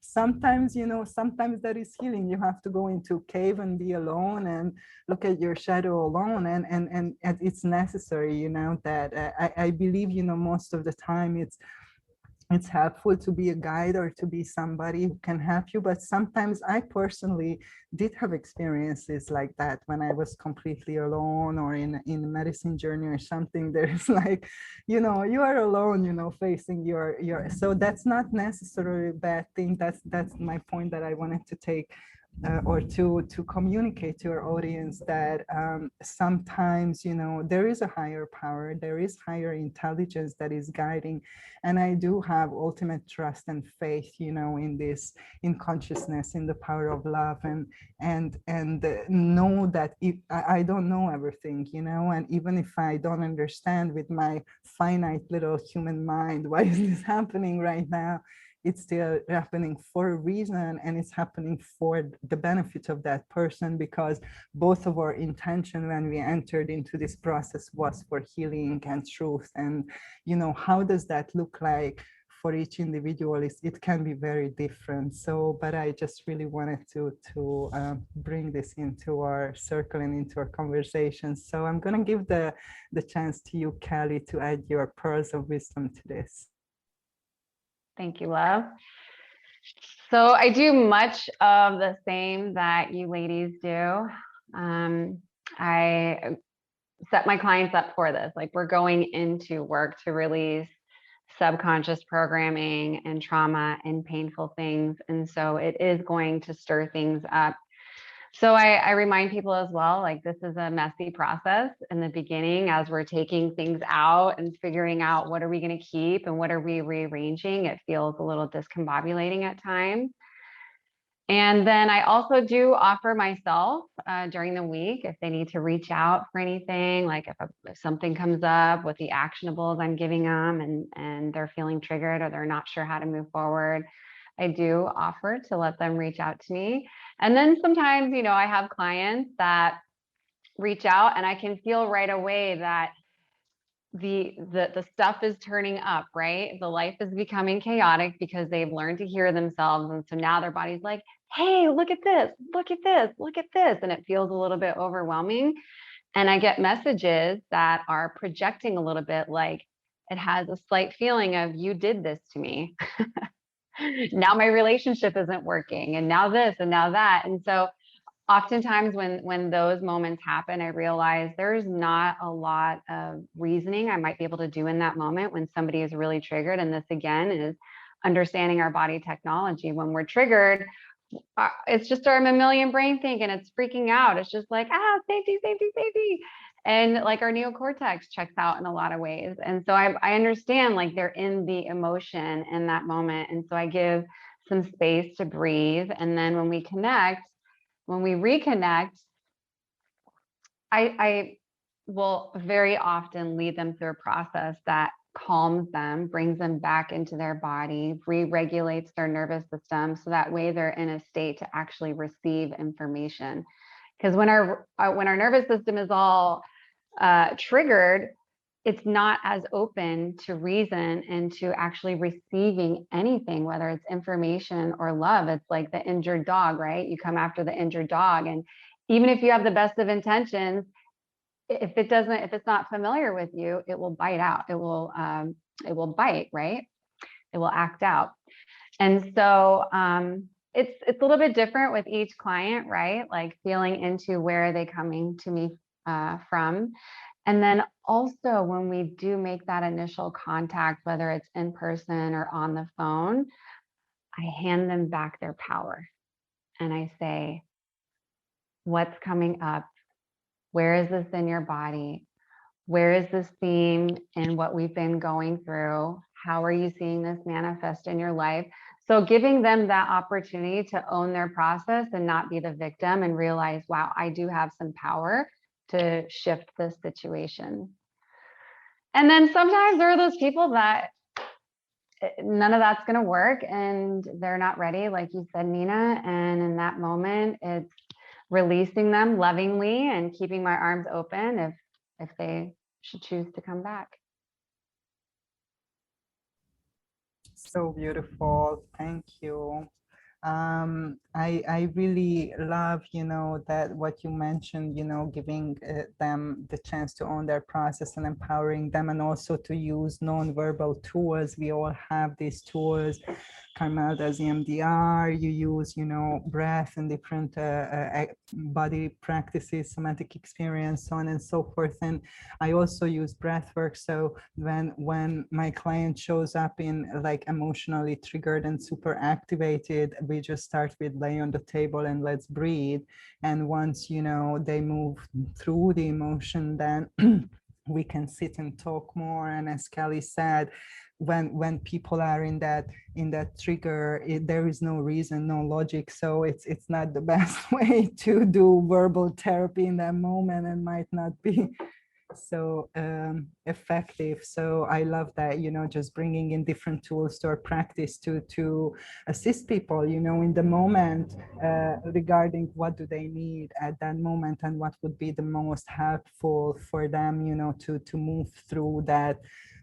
Sometimes that is healing. You have to go into a cave and be alone and look at your shadow alone, and it's necessary, that I believe, most of the time it's helpful to be a guide or to be somebody who can help you. But sometimes I personally did have experiences like that when I was completely alone, or in a medicine journey or something. There's like, you are alone, facing your, so that's not necessarily a bad thing. That's my point that I wanted to take, or to communicate to your audience, that sometimes, there is a higher power, there is higher intelligence that is guiding. And I do have ultimate trust and faith, in this, in consciousness, in the power of love, and know that if I don't know everything, and even if I don't understand with my finite little human mind, why is this happening right now, it's still happening for a reason, and it's happening for the benefit of that person, because both of our intention when we entered into this process was for healing and truth. And how does that look like for each individual? It can be very different. So, but I just really wanted to bring this into our circle and into our conversation. So I'm going to give the chance to you, Kelly, to add your pearls of wisdom to this. Thank you, love. So I do much of the same that you ladies do. I set my clients up for this. Like, we're going into work to release subconscious programming and trauma and painful things. And so it is going to stir things up. So I remind people as well, like, this is a messy process in the beginning as we're taking things out and figuring out what are we going to keep and what are we rearranging. It feels a little discombobulating at times. And then I also do offer myself during the week, if they need to reach out for anything, like if something comes up with the actionables I'm giving them, and they're feeling triggered or they're not sure how to move forward, I do offer to let them reach out to me. And then sometimes, I have clients that reach out and I can feel right away that the stuff is turning up, right? The life is becoming chaotic because they've learned to hear themselves. And so now their body's like, hey, look at this, look at this, look at this. And it feels a little bit overwhelming. And I get messages that are projecting a little bit, like it has a slight feeling of, you did this to me. Now my relationship isn't working, and now this and now that. And so oftentimes when those moments happen, I realize there's not a lot of reasoning I might be able to do in that moment when somebody is really triggered. And this again is understanding our body technology. When we're triggered, it's just our mammalian brain thinking, it's freaking out. It's just like, safety, safety, safety. And like our neocortex checks out in a lot of ways. And so I understand, like, they're in the emotion in that moment. And so I give some space to breathe. And then when we reconnect, I will very often lead them through a process that calms them, brings them back into their body, re-regulates their nervous system, so that way they're in a state to actually receive information. Because when our nervous system is all triggered, it's not as open to reason and to actually receiving anything, whether it's information or love. It's like the injured dog, right? You come after the injured dog, and even if you have the best of intentions, if it's not familiar with you, it will bite out. It will bite, right? It will act out. And so it's a little bit different with each client, right? Like feeling into where are they coming to me from. And then also when we do make that initial contact, whether it's in person or on the phone, I hand them back their power and I say, what's coming up? Where is this in your body? Where is this theme in what we've been going through? How are you seeing this manifest in your life? So giving them that opportunity to own their process and not be the victim and realize, wow, I do have some power to shift this situation. And then sometimes there are those people that none of that's going to work and they're not ready, like you said, Nina. And in that moment, it's releasing them lovingly and keeping my arms open if they should choose to come back. So beautiful. Thank you. I really love, that what you mentioned, giving them the chance to own their process and empowering them, and also to use non-verbal tools. We all have these tools. Carmel does EMDR, you use, breath and different body practices, somatic experience, so on and so forth. And I also use breath work. So when my client shows up in like emotionally triggered and super activated, we just start with lay on the table and let's breathe. And once, they move through the emotion, then we can sit and talk more. And as Kelly said, when people are in that trigger, there is no reason, no logic, so it's not the best way to do verbal therapy in that moment, and might not be so effective. So I love that, just bringing in different tools to our practice to assist people, in the moment, regarding what do they need at that moment and what would be the most helpful for them, to move through that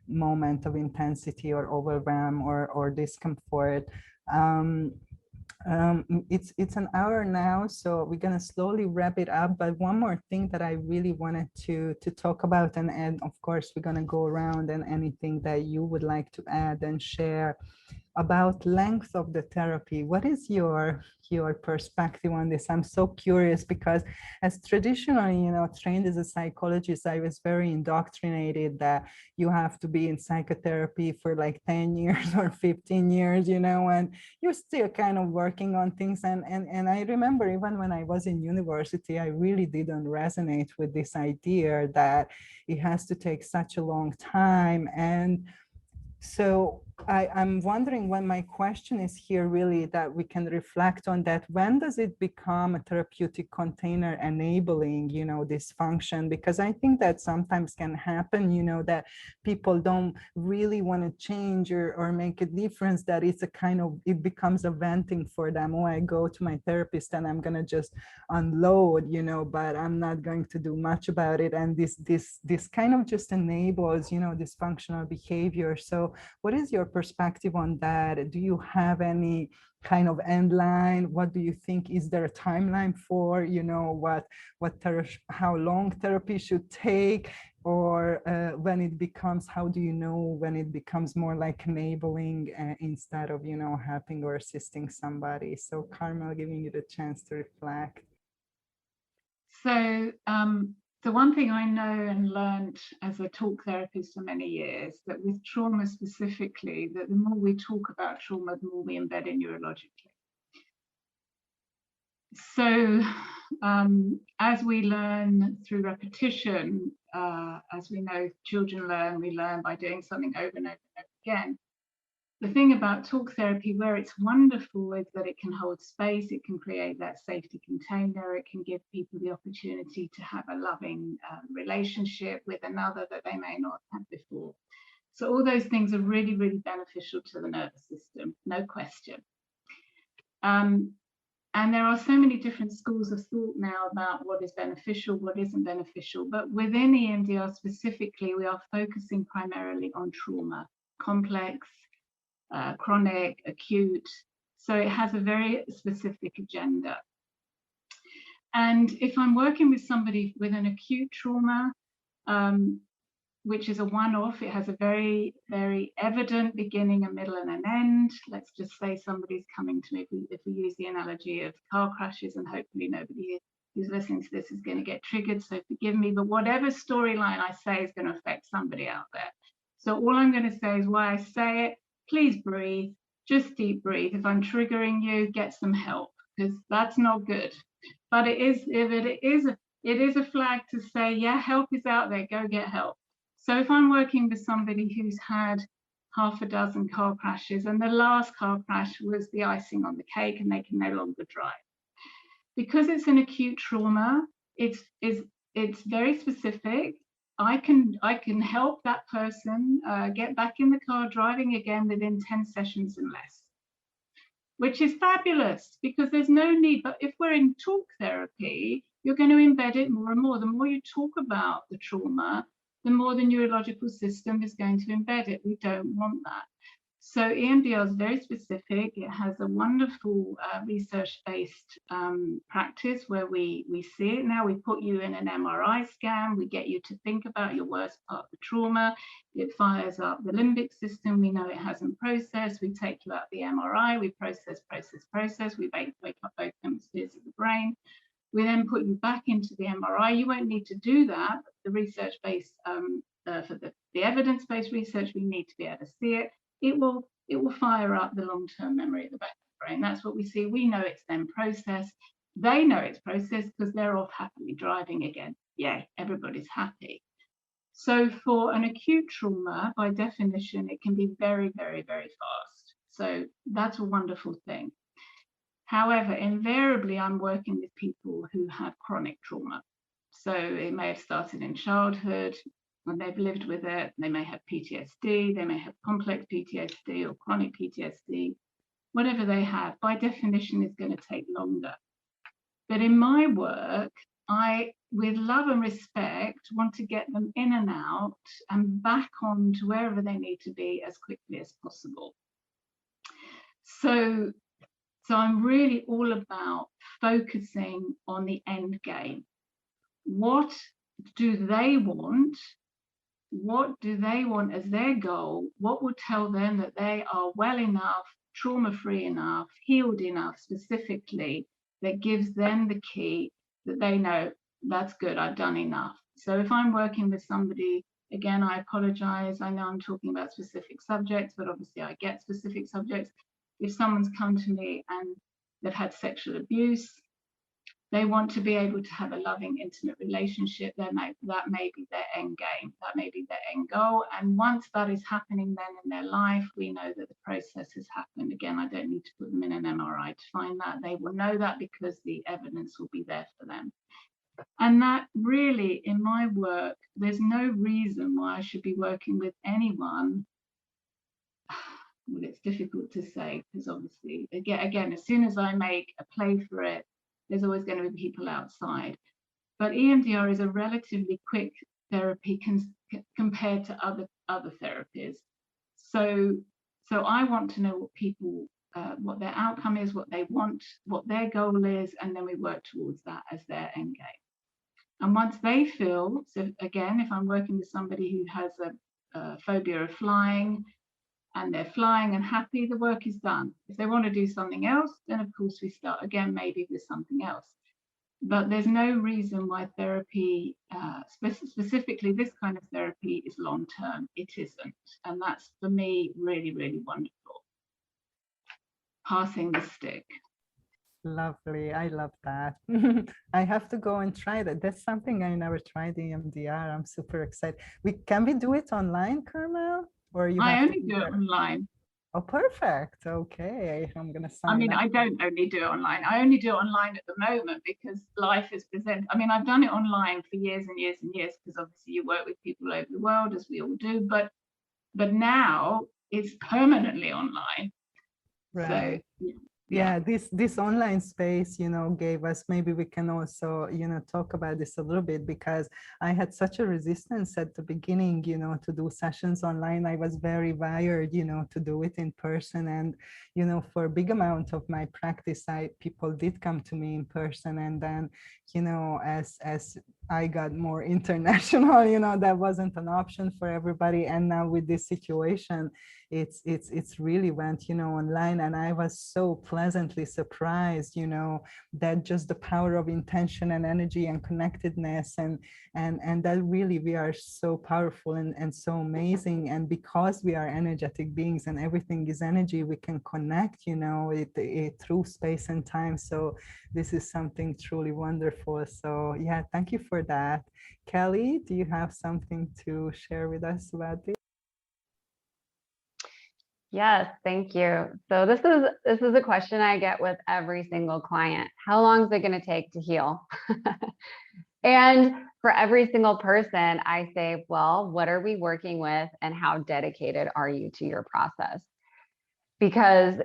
moment of intensity or overwhelm or discomfort. It's an hour now, so we're gonna slowly wrap it up. But one more thing that I really wanted to talk about, and of course we're gonna go around, and anything that you would like to add and share about length of the therapy. What is your perspective on this? I'm so curious, because as traditionally, trained as a psychologist, I was very indoctrinated that you have to be in psychotherapy for like 10 years or 15 years, and you're still kind of working on things. And I remember even when I was in university, I really didn't resonate with this idea that it has to take such a long time. And so I'm wondering, when my question is here really that we can reflect on that, when does it become a therapeutic container enabling, this function? Because I think that sometimes can happen, that people don't really want to change or make a difference, that it's a kind of, it becomes a venting for them. Oh, I go to my therapist and I'm going to just unload, but I'm not going to do much about it. And this kind of just enables, dysfunctional behavior. So what is your perspective on that? Do you have any kind of end line? What do you think? Is there a timeline for, how long therapy should take? Or when it becomes, how do you know when it becomes more like enabling instead of, helping or assisting somebody? So Carmel, giving you the chance to reflect. So the one thing I know and learned as a talk therapist for many years, that with trauma specifically, that the more we talk about trauma, the more we embed it neurologically. So as we learn through repetition, as we know children learn, we learn by doing something over and over and over again. The thing about talk therapy, where it's wonderful, is that it can hold space, it can create that safety container, it can give people the opportunity to have a loving relationship with another that they may not have before. So all those things are really, really beneficial to the nervous system, no question. And there are so many different schools of thought now about what is beneficial, what isn't beneficial. But within EMDR specifically, we are focusing primarily on trauma, complex, chronic, acute. So it has a very specific agenda. And if I'm working with somebody with an acute trauma, which is a one-off, it has a very, very evident beginning, a middle, and an end. Let's just say somebody's coming to me, if we use the analogy of car crashes, and hopefully nobody who's listening to this is going to get triggered, so forgive me, but whatever storyline I say is going to affect somebody out there. So all I'm going to say is why I say it, please breathe, just deep breathe. If I'm triggering you, get some help, because that's not good. But it is, if it is It is a flag to say, yeah, help is out there, go get help. So if I'm working with somebody who's had half a dozen car crashes and the last car crash was the icing on the cake and they can no longer drive, because it's an acute trauma, it's very specific. I can help that person get back in the car driving again within 10 sessions and less, which is fabulous because there's no need. But if we're in talk therapy, you're going to embed it more and more. The more you talk about the trauma, the more the neurological system is going to embed it. We don't want that. So EMDR is very specific. It has a wonderful research-based practice where we see it. Now we put you in an MRI scan. We get you to think about your worst part of the trauma. It fires up the limbic system. We know it hasn't processed. We take you out the MRI. We process. We wake up both hemispheres of the brain. We then put you back into the MRI. You won't need to do that. The research-based, for the evidence-based research, we need to be able to see it. It will fire up the long-term memory at the back of the brain. That's what we see. We know it's then processed. They know it's processed because they're off happily driving again. Yeah, everybody's happy. So for an acute trauma, by definition, it can be very, very, very fast. So that's a wonderful thing. However, invariably, I'm working with people who have chronic trauma. So it may have started in childhood, when they've lived with it. They may have PTSD, they may have complex PTSD or chronic PTSD. Whatever they have, by definition, is going to take longer. But in my work, I, with love and respect, want to get them in and out and back on to wherever they need to be as quickly as possible. So I'm really all about focusing on the end game. What do they want? What do they want as their goal? What will tell them that they are well enough, trauma-free enough, healed enough specifically, that gives them the key that they know, that's good, I've done enough. So if I'm working with somebody, again, I apologize. I know I'm talking about specific subjects, but obviously I get specific subjects. If someone's come to me and they've had sexual abuse, they want to be able to have a loving, intimate relationship, that may be their end game, that may be their end goal. And once that is happening then in their life, we know that the process has happened. Again, I don't need to put them in an MRI to find that. They will know that because the evidence will be there for them. And that really, in my work, there's no reason why I should be working with anyone. Well, it's difficult to say because obviously, again, as soon as I make a play for it, there's always going to be people outside. But EMDR is a relatively quick therapy compared to other therapies. So I want to know what people, what their outcome is, what they want, what their goal is, and then we work towards that as their end game. And once they feel, so again, if I'm working with somebody who has a phobia of flying, and they're flying and happy, the work is done. If they want to do something else, then of course we start again, maybe with something else. But there's no reason why therapy, specifically this kind of therapy, is long-term. It isn't. And that's, for me, really, really wonderful. Passing the stick. Lovely. I love that. I have to go and try that. That's something I never tried, EMDR. I'm super excited. Can we do it online, Carmel? Or you I have only do it online. Oh, perfect. Okay. I'm going to sign I mean, up. I don't only do it online. I only do it online at the moment because life is present. I mean, I've done it online for years and years and years because obviously you work with people over the world, as we all do. But now it's permanently online. Right. So yeah, this online space, gave us, maybe we can also, talk about this a little bit, because I had such a resistance at the beginning, to do sessions online. I was very wired, to do it in person. And, for a big amount of my practice, people did come to me in person. And then, as I got more international, that wasn't an option for everybody. And now with this situation, it's really went, online. And I was so pleasantly surprised, that just the power of intention and energy and connectedness, and that really we are so powerful and so amazing. And because we are energetic beings and everything is energy, we can connect, it through space and time. So this is something truly wonderful. So yeah, thank you for that. Kelly, do you have something to share with us about this? Yes, thank you. So this is a question I get with every single client. How long is it going to take to heal? And for every single person, I say, well, what are we working with and how dedicated are you to your process? Because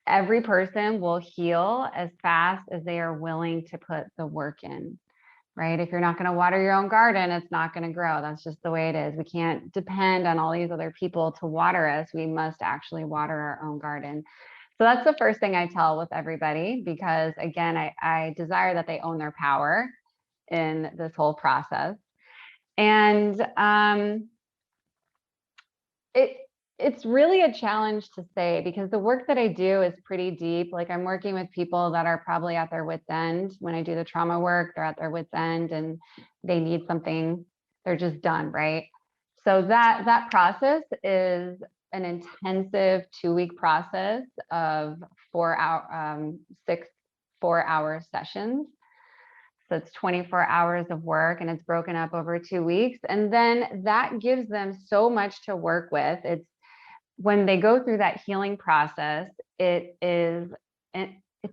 every person will heal as fast as they are willing to put the work in, right? If you're not going to water your own garden, it's not going to grow. That's just the way it is. We can't depend on all these other people to water us. We must actually water our own garden. So that's the first thing I tell with everybody, because again, I desire that they own their power in this whole process. And it's really a challenge to say, because the work that I do is pretty deep. Like, I'm working with people that are probably at their wit's end. When I do the trauma work, they're at their wit's end and they need something, they're just done, right? So that process is an intensive 2-week process of 6 4-hour sessions. So it's 24 hours of work, and it's broken up over 2 weeks. And then that gives them so much to work with. It's when they go through that healing process, it's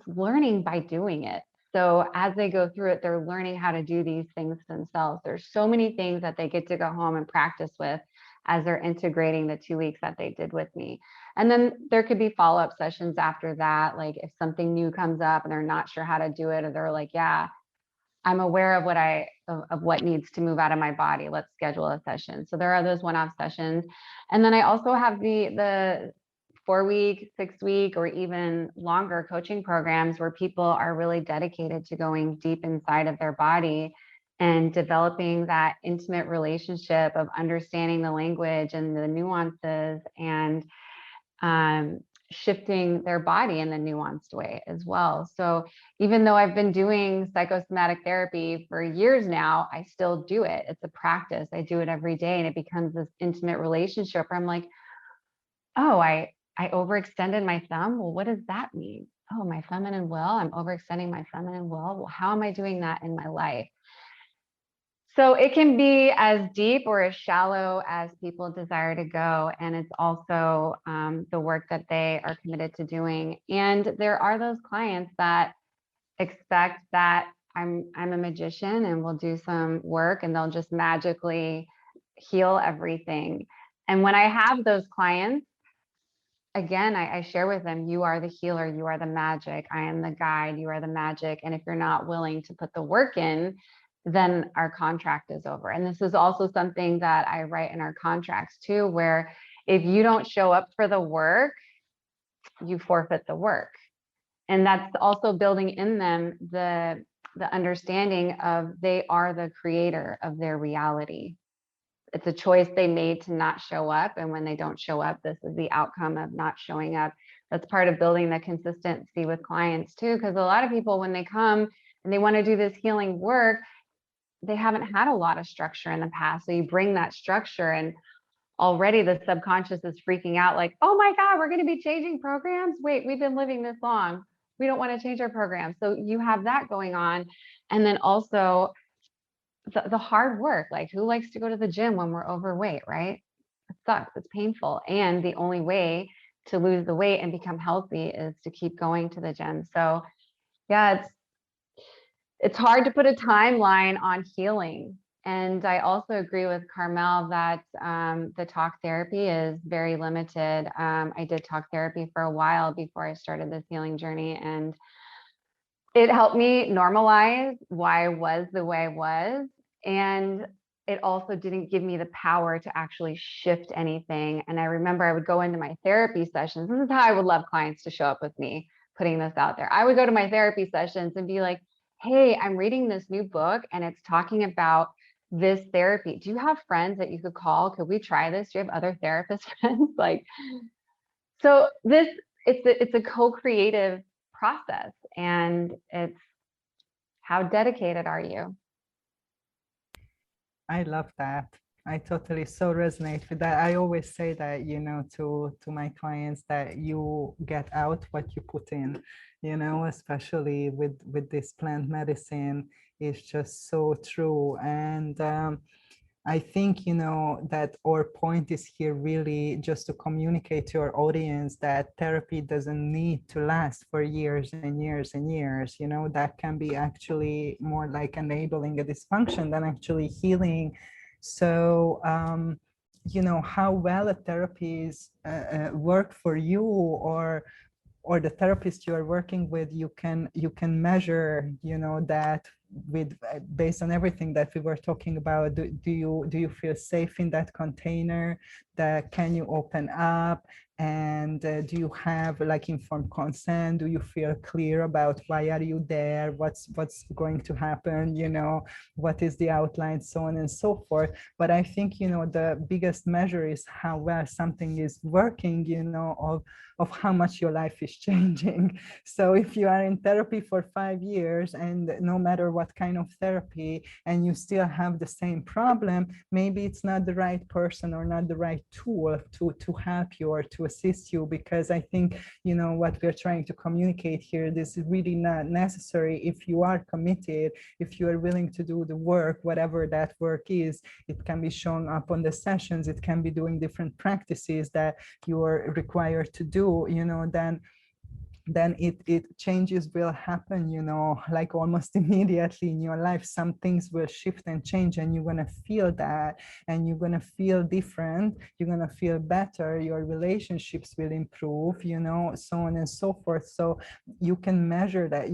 learning by doing it. So as they go through it, they're learning how to do these things themselves. There's so many things that they get to go home and practice with as they're integrating the 2 weeks that they did with me. And then there could be follow-up sessions after that. Like, if something new comes up and they're not sure how to do it, or they're like, yeah, I'm aware of what needs to move out of my body, let's schedule a session. So there are those one-off sessions. And then I also have the 4-week, 6-week, or even longer coaching programs where people are really dedicated to going deep inside of their body and developing that intimate relationship of understanding the language and the nuances, and shifting their body in a nuanced way as well. So even though I've been doing psychosomatic therapy for years now, I still do it. It's a practice. I do it every day, and it becomes this intimate relationship where I'm like, oh, I overextended my thumb. Well, what does that mean? Oh, my feminine will. I'm overextending my feminine will. Well, how am I doing that in my life? So it can be as deep or as shallow as people desire to go. And it's also the work that they are committed to doing. And there are those clients that expect that I'm a magician and will do some work and they'll just magically heal everything. And when I have those clients, again, I share with them, you are the healer, you are the magic, I am the guide, you are the magic. And if you're not willing to put the work in, then our contract is over. And this is also something that I write in our contracts too, where if you don't show up for the work, you forfeit the work. And that's also building in them the understanding of they are the creator of their reality. It's a choice they made to not show up. And when they don't show up, this is the outcome of not showing up. That's part of building the consistency with clients too, because a lot of people, when they come and they want to do this healing work, they haven't had a lot of structure in the past. So you bring that structure, and already the subconscious is freaking out like, oh my God, we're going to be changing programs. Wait, we've been living this long. We don't want to change our program. So you have that going on. And then also the hard work, like, who likes to go to the gym when we're overweight, right? It sucks. It's painful. And the only way to lose the weight and become healthy is to keep going to the gym. So yeah, it's hard to put a timeline on healing. And I also agree with Carmel that the talk therapy is very limited. I did talk therapy for a while before I started this healing journey, and it helped me normalize why I was the way I was. And it also didn't give me the power to actually shift anything. And I remember I would go into my therapy sessions. This is how I would love clients to show up with me, putting this out there. I would go to my therapy sessions and be like, hey, I'm reading this new book and it's talking about this therapy. Do you have friends that you could call? Could we try this? Do you have other therapist friends? Like, so this, it's a co-creative process, and it's, how dedicated are you? I love that. I totally so resonate with that. I always say that, to my clients, that you get out what you put in, especially with this plant medicine. Is just so true. And I think, that our point is here really just to communicate to our audience that therapy doesn't need to last for years and years and years. That can be actually more like enabling a dysfunction than actually healing. So, how well a therapist work for you, or the therapist you are working with, you can measure, that with based on everything that we were talking about. Do you feel safe in that container? That can you open up? And do you have like informed consent? Do you feel clear about why are you there? What's going to happen? What is the outline, so on and so forth. But I think, the biggest measure is how well something is working, of how much your life is changing. So if you are in therapy for 5 years, and no matter what kind of therapy, and you still have the same problem, maybe it's not the right person or not the right tool to help you or to assist you. Because I think, what we're trying to communicate here, this is really not necessary. If you are committed, if you are willing to do the work, whatever that work is, it can be shown up on the sessions, it can be doing different practices that you are required to do, then it changes will happen, like almost immediately in your life. Some things will shift and change, and you're going to feel that, and you're going to feel different, you're going to feel better, your relationships will improve, so on and so forth. So you can measure that,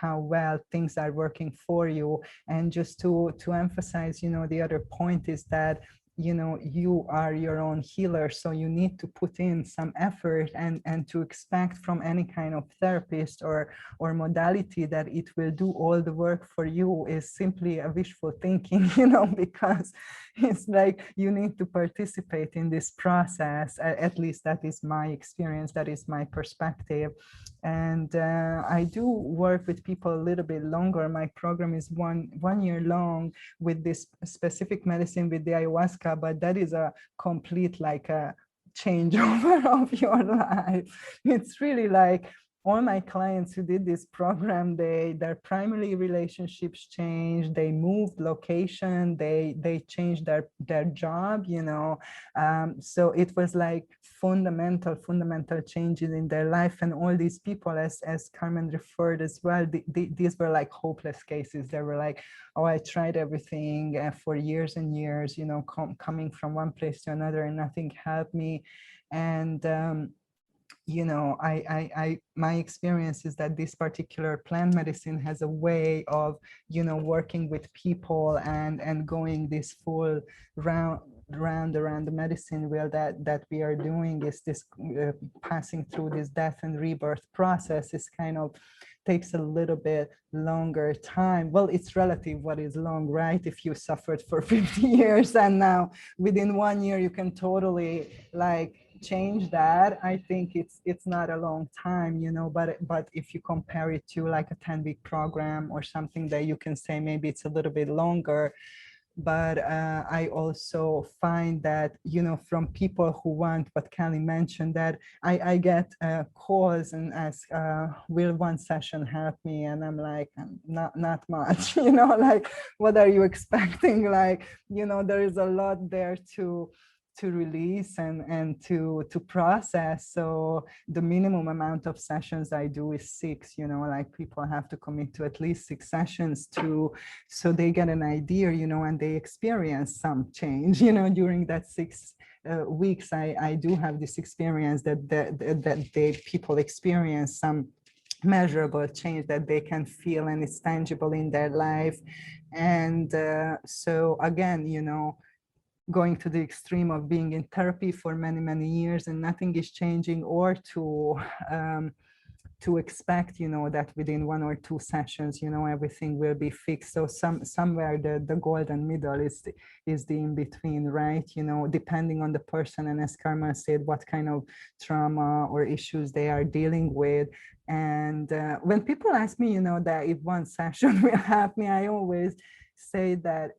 how well things are working for you. And just to emphasize, the other point is that you are your own healer, so you need to put in some effort, and to expect from any kind of therapist or modality that it will do all the work for you is simply a wishful thinking, because it's like you need to participate in this process. At least that is my experience, that is my perspective. And I do work with people a little bit longer. My program is one year long with this specific medicine, with the ayahuasca, but that is a complete like a changeover of your life. It's really like all my clients who did this program, their primary relationships changed, they moved location, they changed their job, so it was like fundamental changes in their life. And all these people, as Carmen referred as well, these were like hopeless cases. They were like, oh, I tried everything for years and years, coming from one place to another, and nothing helped me. And my experience is that this particular plant medicine has a way of, working with people and going this full round around the medicine wheel that we are doing. Is this passing through this death and rebirth process is kind of takes a little bit longer time. Well, it's relative what is long, right? If you suffered for 50 years and now within 1 year you can totally like change that, I think it's not a long time, but if you compare it to like a 10-week program or something, that you can say maybe it's a little bit longer. But I also find that, from people who want what Kelly mentioned, that I get calls and ask, will one session help me? And I'm like, not much, like, what are you expecting? Like, there is a lot there to release and to process. So the minimum amount of sessions I do is 6, like people have to commit to at least 6 sessions so they get an idea, and they experience some change, during that 6 weeks. I do have this experience that people experience some measurable change that they can feel, and it's tangible in their life. And so again, going to the extreme of being in therapy for many years and nothing is changing, or to to expect, that within 1 or 2 sessions, everything will be fixed. So somewhere the golden middle is the in between, right? Depending on the person, and as Carmen said, what kind of trauma or issues they are dealing with. And when people ask me, that if one session will help me, I always say that,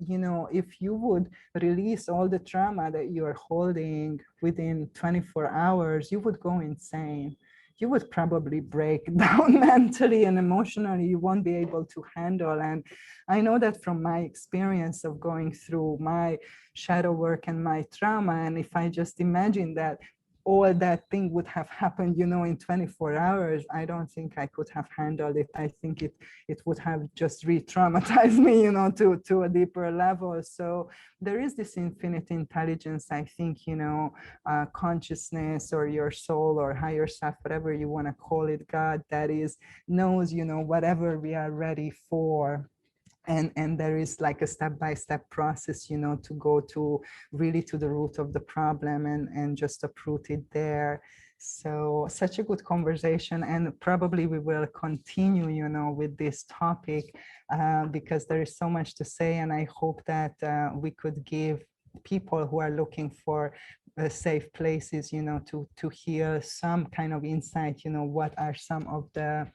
if you would release all the trauma that you are holding within 24 hours, you would go insane. You would probably break down mentally and emotionally. You won't be able to handle. And I know that from my experience of going through my shadow work and my trauma. And if I just imagine that all that thing would have happened, in 24 hours, I don't think I could have handled it. I think it would have just re-traumatized me, to a deeper level. So there is this infinite intelligence, I think, consciousness or your soul or higher self, whatever you want to call it, God, that knows, whatever we are ready for. And there is like a step-by-step process, to go to really to the root of the problem and just uproot it there. So such a good conversation, and probably we will continue, with this topic because there is so much to say, and I hope that we could give people who are looking for safe places, to hear some kind of insight, what are some of the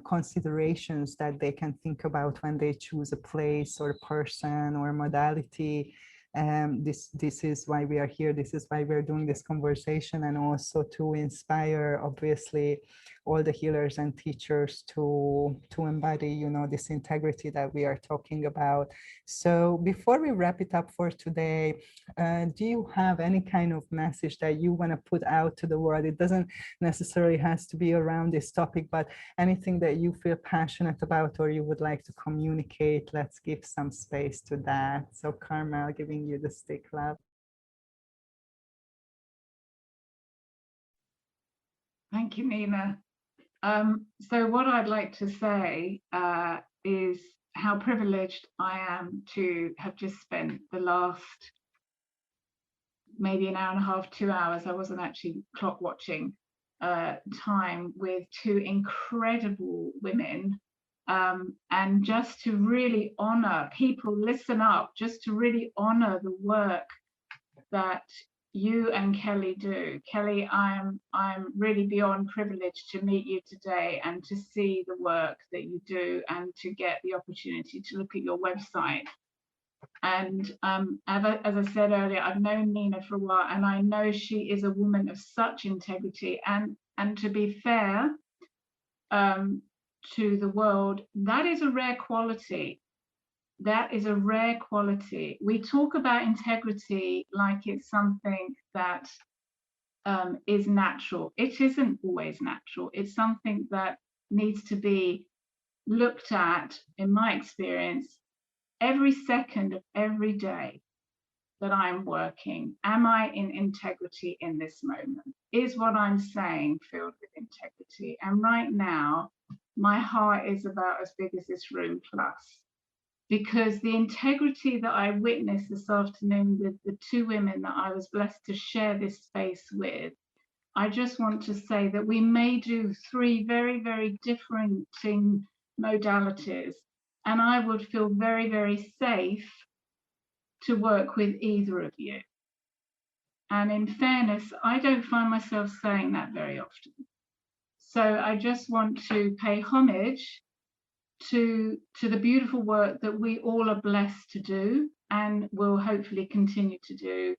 considerations that they can think about when they choose a place or a person or a modality. This is why we are here. This is why we're doing this conversation, and also to inspire, obviously, all the healers and teachers to embody, this integrity that we are talking about. So before we wrap it up for today, do you have any kind of message that you want to put out to the world? It doesn't necessarily has to be around this topic, but anything that you feel passionate about or you would like to communicate. Let's give some space to that. So Carmel, giving you the stick, love. Thank you, Nina. So what I'd like to say is how privileged I am to have just spent the last maybe an hour and a half, 2 hours, I wasn't actually clock watching, time with two incredible women, and just to really honor people, listen up, just to really honor the work that you and Kelly do. Kelly, I'm really beyond privileged to meet you today and to see the work that you do and to get the opportunity to look at your website. And as I said earlier, I've known Nina for a while, and I know she is a woman of such integrity. And to be fair to the world, that is a rare quality. That is a rare quality. We talk about integrity like it's something that is natural. It isn't always natural. It's something that needs to be looked at, in my experience, every second of every day that I'm working. Am I in integrity in this moment? Is what I'm saying filled with integrity? And right now, my heart is about as big as this room plus, because the integrity that I witnessed this afternoon with the two women that I was blessed to share this space with, I just want to say that we may do three very, very different modalities, and I would feel very, very safe to work with either of you. And in fairness, I don't find myself saying that very often. So I just want to pay homage to the beautiful work that we all are blessed to do and will hopefully continue to do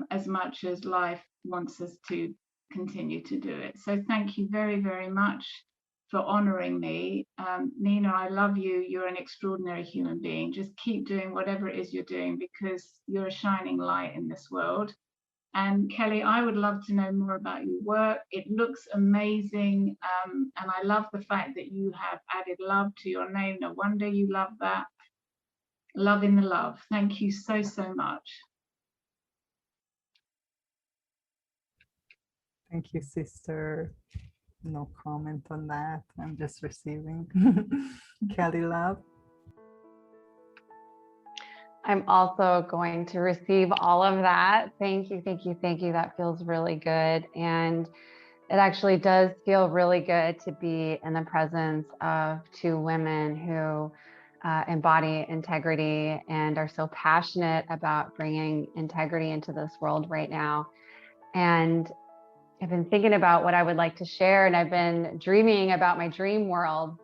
as much as life wants us to continue to do it. So thank you very, very much for honoring me. Nina, I love you. You're an extraordinary human being. Just keep doing whatever it is you're doing, because you're a shining light in this world. And Kelly, I would love to know more about your work. It looks amazing. And I love the fact that you have added love to your name. No wonder you love that. Love in the love. Thank you so, so much. Thank you, sister. No comment on that. I'm just receiving. Kelly, love. I'm also going to receive all of that. Thank you, thank you, thank you. That feels really good. And it actually does feel really good to be in the presence of two women who embody integrity and are so passionate about bringing integrity into this world right now. And I've been thinking about what I would like to share, and I've been dreaming about my dream world.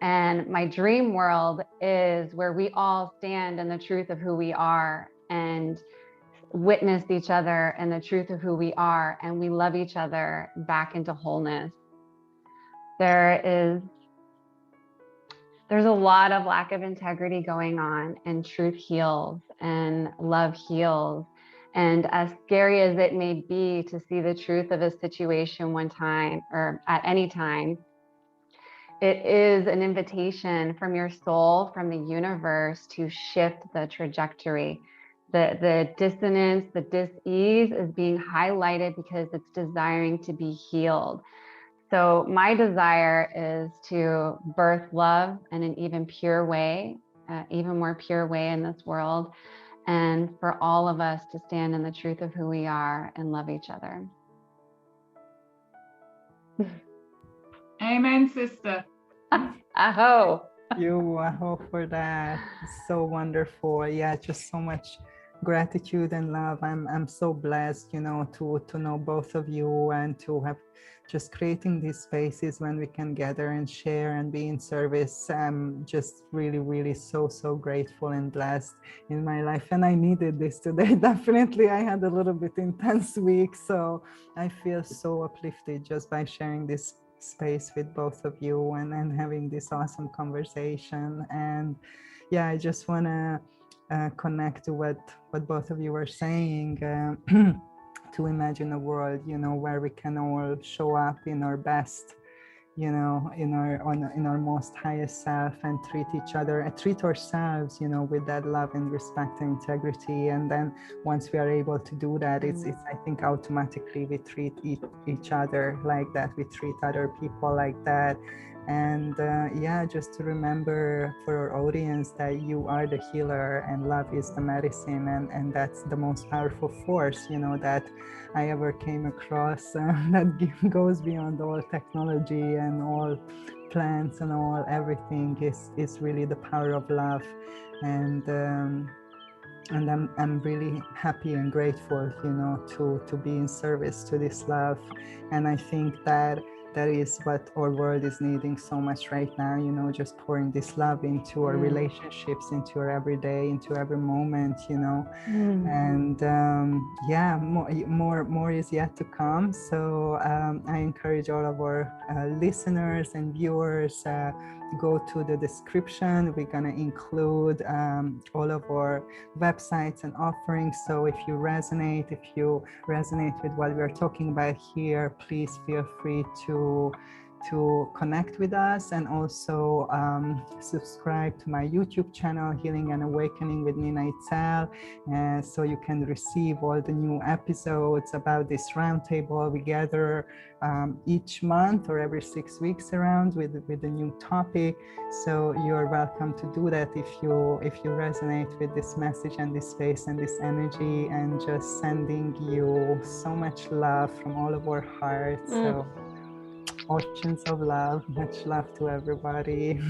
And my dream world is where we all stand in the truth of who we are and witness each other and the truth of who we are, and we love each other back into wholeness. There's a lot of lack of integrity going on, and truth heals and love heals. And as scary as it may be to see the truth of a situation one time or at any time, it is an invitation from your soul, from the universe, to shift the trajectory. The dissonance, the dis-ease is being highlighted because it's desiring to be healed. So my desire is to birth love in an even pure way, even more pure way in this world, and for all of us to stand in the truth of who we are and love each other. Amen, sister. Aho. Aho for that. It's so wonderful. Yeah, just so much gratitude and love. I'm so blessed, to know both of you and to have just creating these spaces when we can gather and share and be in service. I'm just really, really so grateful and blessed in my life. And I needed this today. Definitely, I had a little bit intense week. So I feel so uplifted just by sharing this space with both of you and having this awesome conversation. And yeah, I just want to connect to what both of you were saying. To imagine a world, where we can all show up in our best, in our most highest self, and treat each other and treat ourselves, with that love and respect and integrity. And then once we are able to do that, it's I think automatically we treat each other like that, we treat other people like that. And just to remember for our audience that you are the healer and love is the medicine, and that's the most powerful force, that I ever came across, that goes beyond all technology and all plants and all everything. Is really the power of love. And I'm really happy and grateful, to be in service to this love. And I think that is what our world is needing so much right now, just pouring this love into our relationships, into our everyday, into every moment, and more is yet to come. So I encourage all of our listeners and viewers, go to the description. We're going to include all of our websites and offerings. So if you resonate with what we're talking about here, please feel free to connect with us, and also subscribe to my YouTube channel, Healing and Awakening with Nina Itzel, so you can receive all the new episodes about this roundtable. We gather each month or every 6 weeks around with a new topic. So you're welcome to do that if you resonate with this message and this space and this energy. And just sending you so much love from all of our hearts. So oceans of love, much love to everybody.